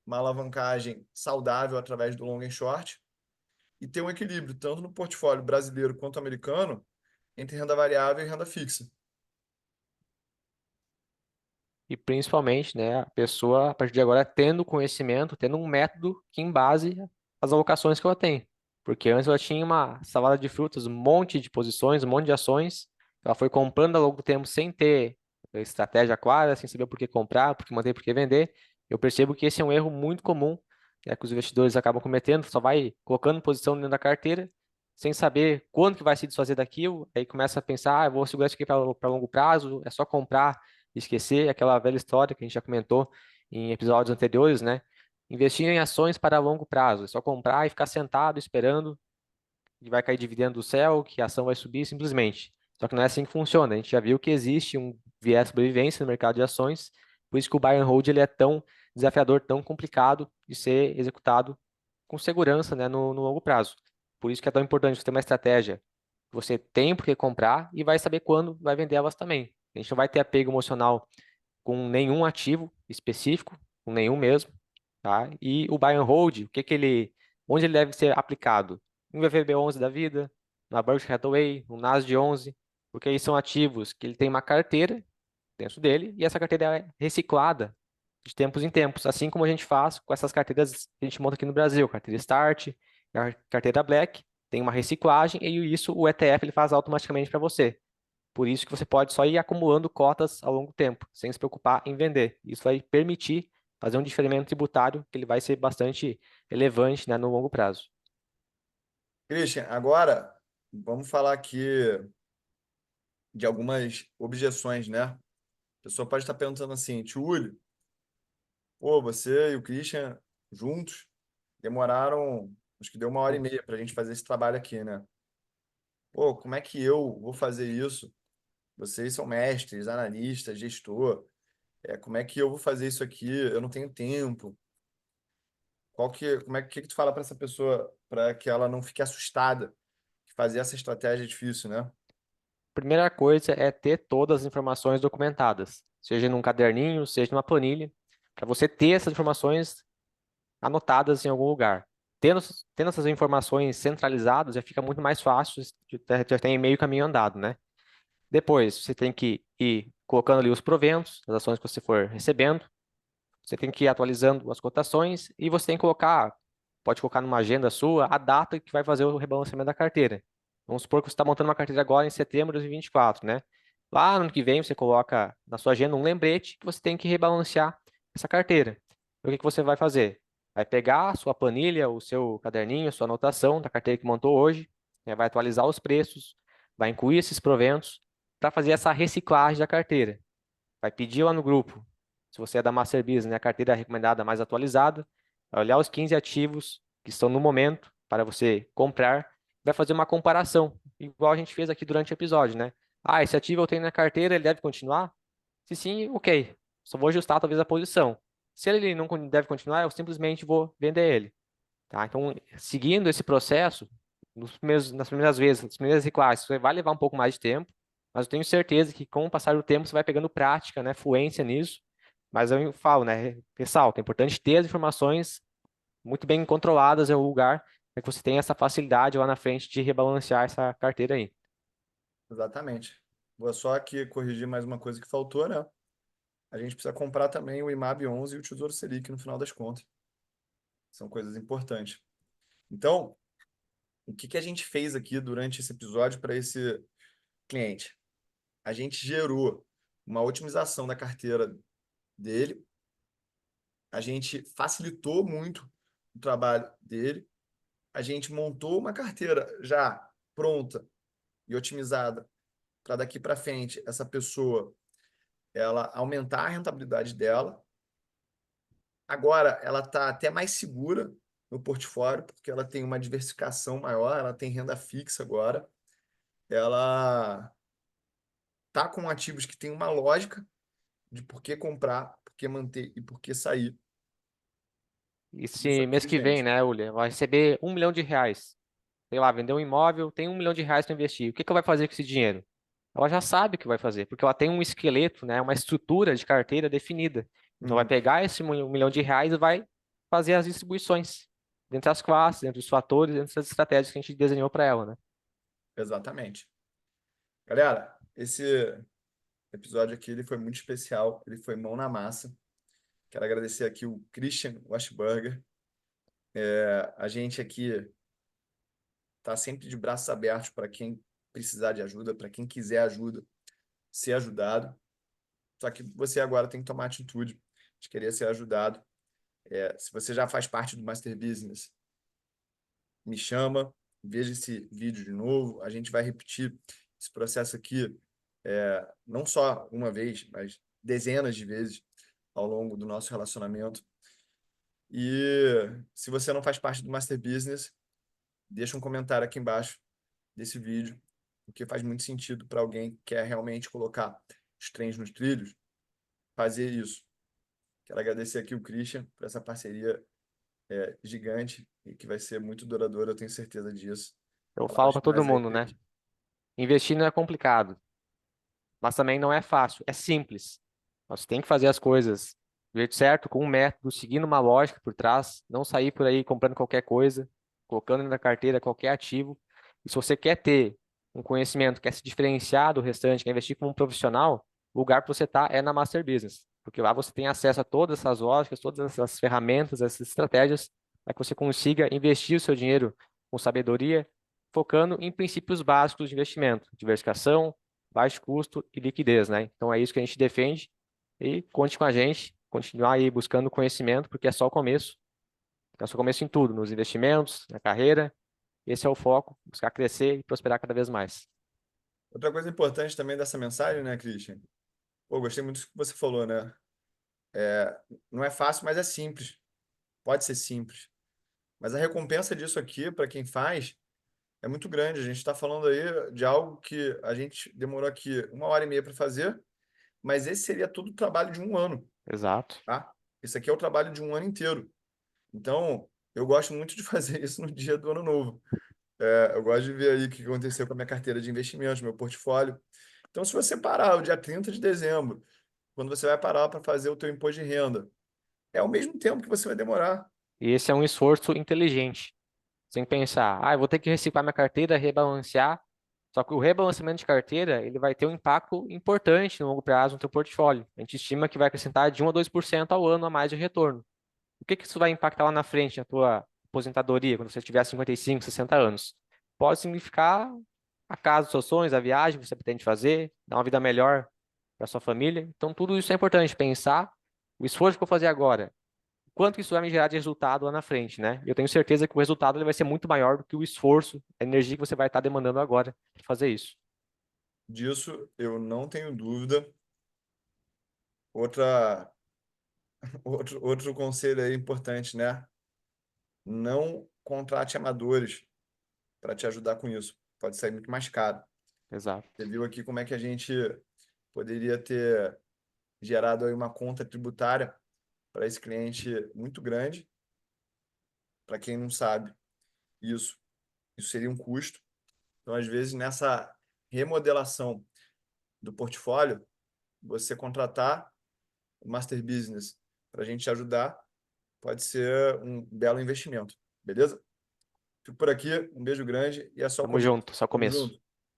uma alavancagem saudável através do long and short e ter um equilíbrio tanto no portfólio brasileiro quanto americano entre renda variável e renda fixa. E principalmente, né, a pessoa, a partir de agora, tendo conhecimento, tendo um método que embase as alocações que ela tem. Porque antes ela tinha uma salada de frutas, um monte de posições, um monte de ações. Ela foi comprando ao longo do tempo sem ter estratégia clara, sem saber por que comprar, por que manter, por que vender. Eu percebo que esse é um erro muito comum, né, que os investidores acabam cometendo, só vai colocando posição dentro da carteira, sem saber quando que vai se desfazer daquilo, aí começa a pensar, eu vou segurar isso aqui para longo prazo, é só comprar esquecer aquela velha história que a gente já comentou em episódios anteriores, né? Investir em ações para longo prazo, é só comprar e ficar sentado esperando que vai cair dividendo do céu, que a ação vai subir simplesmente. Só que não é assim que funciona. A gente já viu que existe um viés de sobrevivência no mercado de ações, por isso que o buy and hold ele é tão desafiador, tão complicado de ser executado com segurança, né, no longo prazo. Por isso que é tão importante você ter uma estratégia que você tem por que comprar e vai saber quando vai vender elas também. A gente não vai ter apego emocional com nenhum ativo específico, com nenhum mesmo, tá? E o buy and hold, onde ele deve ser aplicado? No VVB11 da vida, na Berkshire Hathaway, no Nasdaq 11, porque aí são ativos que ele tem uma carteira dentro dele e essa carteira é reciclada de tempos em tempos, assim como a gente faz com essas carteiras que a gente monta aqui no Brasil, carteira Start, carteira Black, tem uma reciclagem e isso o ETF ele faz automaticamente para você. Por isso que você pode só ir acumulando cotas ao longo do tempo, sem se preocupar em vender. Isso vai permitir fazer um diferimento tributário que ele vai ser bastante relevante, né, no longo prazo. Christian, agora vamos falar aqui de algumas objeções, né? A pessoa pode estar perguntando assim, Tiúlio, pô, você e o Christian juntos demoraram, acho que deu 1h30 para a gente fazer esse trabalho aqui, né? Pô, como é que eu vou fazer isso? Vocês são mestres, analistas, gestor. Como é que eu vou fazer isso aqui? Eu não tenho tempo. Como é que tu fala para essa pessoa para que ela não fique assustada que fazer essa estratégia é difícil, né? Primeira coisa é ter todas as informações documentadas, seja num caderninho, seja numa planilha, para você ter essas informações anotadas em algum lugar. Tendo essas informações centralizadas, já fica muito mais fácil, já tem meio caminho andado, né? Depois, você tem que ir colocando ali os proventos, as ações que você for recebendo, você tem que ir atualizando as cotações e você tem que colocar, pode colocar numa agenda sua, a data que vai fazer o rebalanceamento da carteira. Vamos supor que você está montando uma carteira agora em setembro de 2024, né? Lá no ano que vem você coloca na sua agenda um lembrete que você tem que rebalancear essa carteira. E o que que você vai fazer? Vai pegar a sua planilha, o seu caderninho, a sua anotação da carteira que montou hoje, né? Vai atualizar os preços, vai incluir esses proventos para fazer essa reciclagem da carteira. Vai pedir lá no grupo, se você é da Master Business, né, a carteira recomendada mais atualizada, vai olhar os 15 ativos que estão no momento para você comprar, vai fazer uma comparação, igual a gente fez aqui durante o episódio, né? Ah, esse ativo eu tenho na carteira, ele deve continuar? Se sim, ok. Só vou ajustar talvez a posição. Se ele não deve continuar, eu simplesmente vou vender ele. Tá? Então, seguindo esse processo, nas primeiras vezes, nas primeiras reclasses, você vai levar um pouco mais de tempo, mas eu tenho certeza que com o passar do tempo você vai pegando prática, né, fluência nisso. Mas eu falo, né, ressalto, é importante ter as informações muito bem controladas em algum lugar, para que você tenha essa facilidade lá na frente de rebalancear essa carteira aí. Exatamente. Vou só aqui corrigir mais uma coisa que faltou, né? A gente precisa comprar também o IMAB 11 e o Tesouro Selic no final das contas. São coisas importantes. Então, o que que a gente fez aqui durante esse episódio para esse cliente? A gente gerou uma otimização da carteira dele, a gente facilitou muito o trabalho dele, a gente montou uma carteira já pronta e otimizada para daqui para frente essa pessoa ela aumentar a rentabilidade dela. Agora ela está até mais segura no portfólio, porque ela tem uma diversificação maior, ela tem renda fixa agora, ela tá com ativos que têm uma lógica de por que comprar, por que manter e por que sair. E Isso se mês aqui, que vem, gente, né, Ulia, vai receber R$ 1 milhão. Sei lá, vendeu um imóvel, tem R$ 1 milhão para investir. O que que ela vai fazer com esse dinheiro? Ela já sabe o que vai fazer, porque ela tem um esqueleto, né, uma estrutura de carteira definida. Então vai uhum, pegar esse R$ 1 milhão e vai fazer as distribuições dentre as classes, entre os fatores, entre as estratégias que a gente desenhou para ela, né? exatamente. Galera, esse episódio aqui ele foi muito especial, ele foi mão na massa. Quero agradecer aqui o Christian Washburger. A gente aqui está sempre de braços abertos para quem precisar de ajuda, para quem quiser ajuda, ser ajudado. Só que você agora tem que tomar atitude de querer ser ajudado. Se você já faz parte do Master Business, me chama, veja esse vídeo de novo. A gente vai repetir esse processo aqui, não só uma vez, mas dezenas de vezes ao longo do nosso relacionamento. E se você não faz parte do Master Business, deixa um comentário aqui embaixo desse vídeo, porque faz muito sentido para alguém que quer realmente colocar os trens nos trilhos, fazer isso. Quero agradecer aqui o Christian por essa parceria gigante e que vai ser muito duradoura, eu tenho certeza disso. Eu Falar falo para todo mais aí mundo, pra né? ele. Investir não é complicado, mas também não é fácil, é simples. Você tem que fazer as coisas do jeito certo, com um método, seguindo uma lógica por trás, não sair por aí comprando qualquer coisa, colocando na carteira qualquer ativo. E se você quer ter um conhecimento, quer se diferenciar do restante, quer investir como um profissional, o lugar para você estar é na Master Business. porque lá você tem acesso a todas essas lógicas, todas essas ferramentas, essas estratégias, para que você consiga investir o seu dinheiro com sabedoria, focando em princípios básicos de investimento, diversificação, baixo custo e liquidez, né? Então é isso que a gente defende e conte com a gente, continuar aí buscando conhecimento, porque é só o começo em tudo, nos investimentos, na carreira. Esse é o foco, buscar crescer e prosperar cada vez mais. Outra coisa importante também dessa mensagem, né, Christian? Pô, gostei muito do que você falou, né? Não é fácil, mas é simples. Pode ser simples. Mas a recompensa disso aqui, para quem faz, é muito grande. A gente está falando aí de algo que a gente demorou aqui 1 hora e meia para fazer, mas esse seria todo o trabalho de um ano, Exato. tá? Isso aqui é o trabalho de um ano inteiro. Então, eu gosto muito de fazer isso no dia do ano novo. Eu gosto de ver aí o que aconteceu com a minha carteira de investimentos, meu portfólio. Então, se você parar o dia 30 de dezembro, quando você vai parar para fazer o teu imposto de renda, é o mesmo tempo que você vai demorar. E esse é um esforço inteligente, sem pensar, eu vou ter que reciclar minha carteira, rebalancear. Só que o rebalanceamento de carteira, ele vai ter um impacto importante no longo prazo no teu portfólio. A gente estima que vai acrescentar de 1 a 2% ao ano a mais de retorno. O que que isso vai impactar lá na frente, na tua aposentadoria, quando você tiver 55, 60 anos? Pode significar a casa dos seus sonhos, a viagem que você pretende fazer, dar uma vida melhor para sua família. Então, tudo isso é importante, pensar o esforço que eu vou fazer agora, quanto que isso vai me gerar de resultado lá na frente, né? Eu tenho certeza que o resultado ele vai ser muito maior do que o esforço, a energia que você vai estar demandando agora para fazer isso. Disso eu não tenho dúvida. Outra, outro conselho aí importante, né? Não contrate amadores para te ajudar com isso. Pode sair muito mais caro. Você Exato. viu aqui como é que a gente poderia ter gerado aí uma conta tributária para esse cliente muito grande. Para quem não sabe, isso, isso seria um custo. Então, às vezes, nessa remodelação do portfólio, você contratar o Master Business para a gente te ajudar pode ser um belo investimento. Beleza? Fico por aqui, um beijo grande e é só o Tamo começo. junto, só Tamo começo. junto.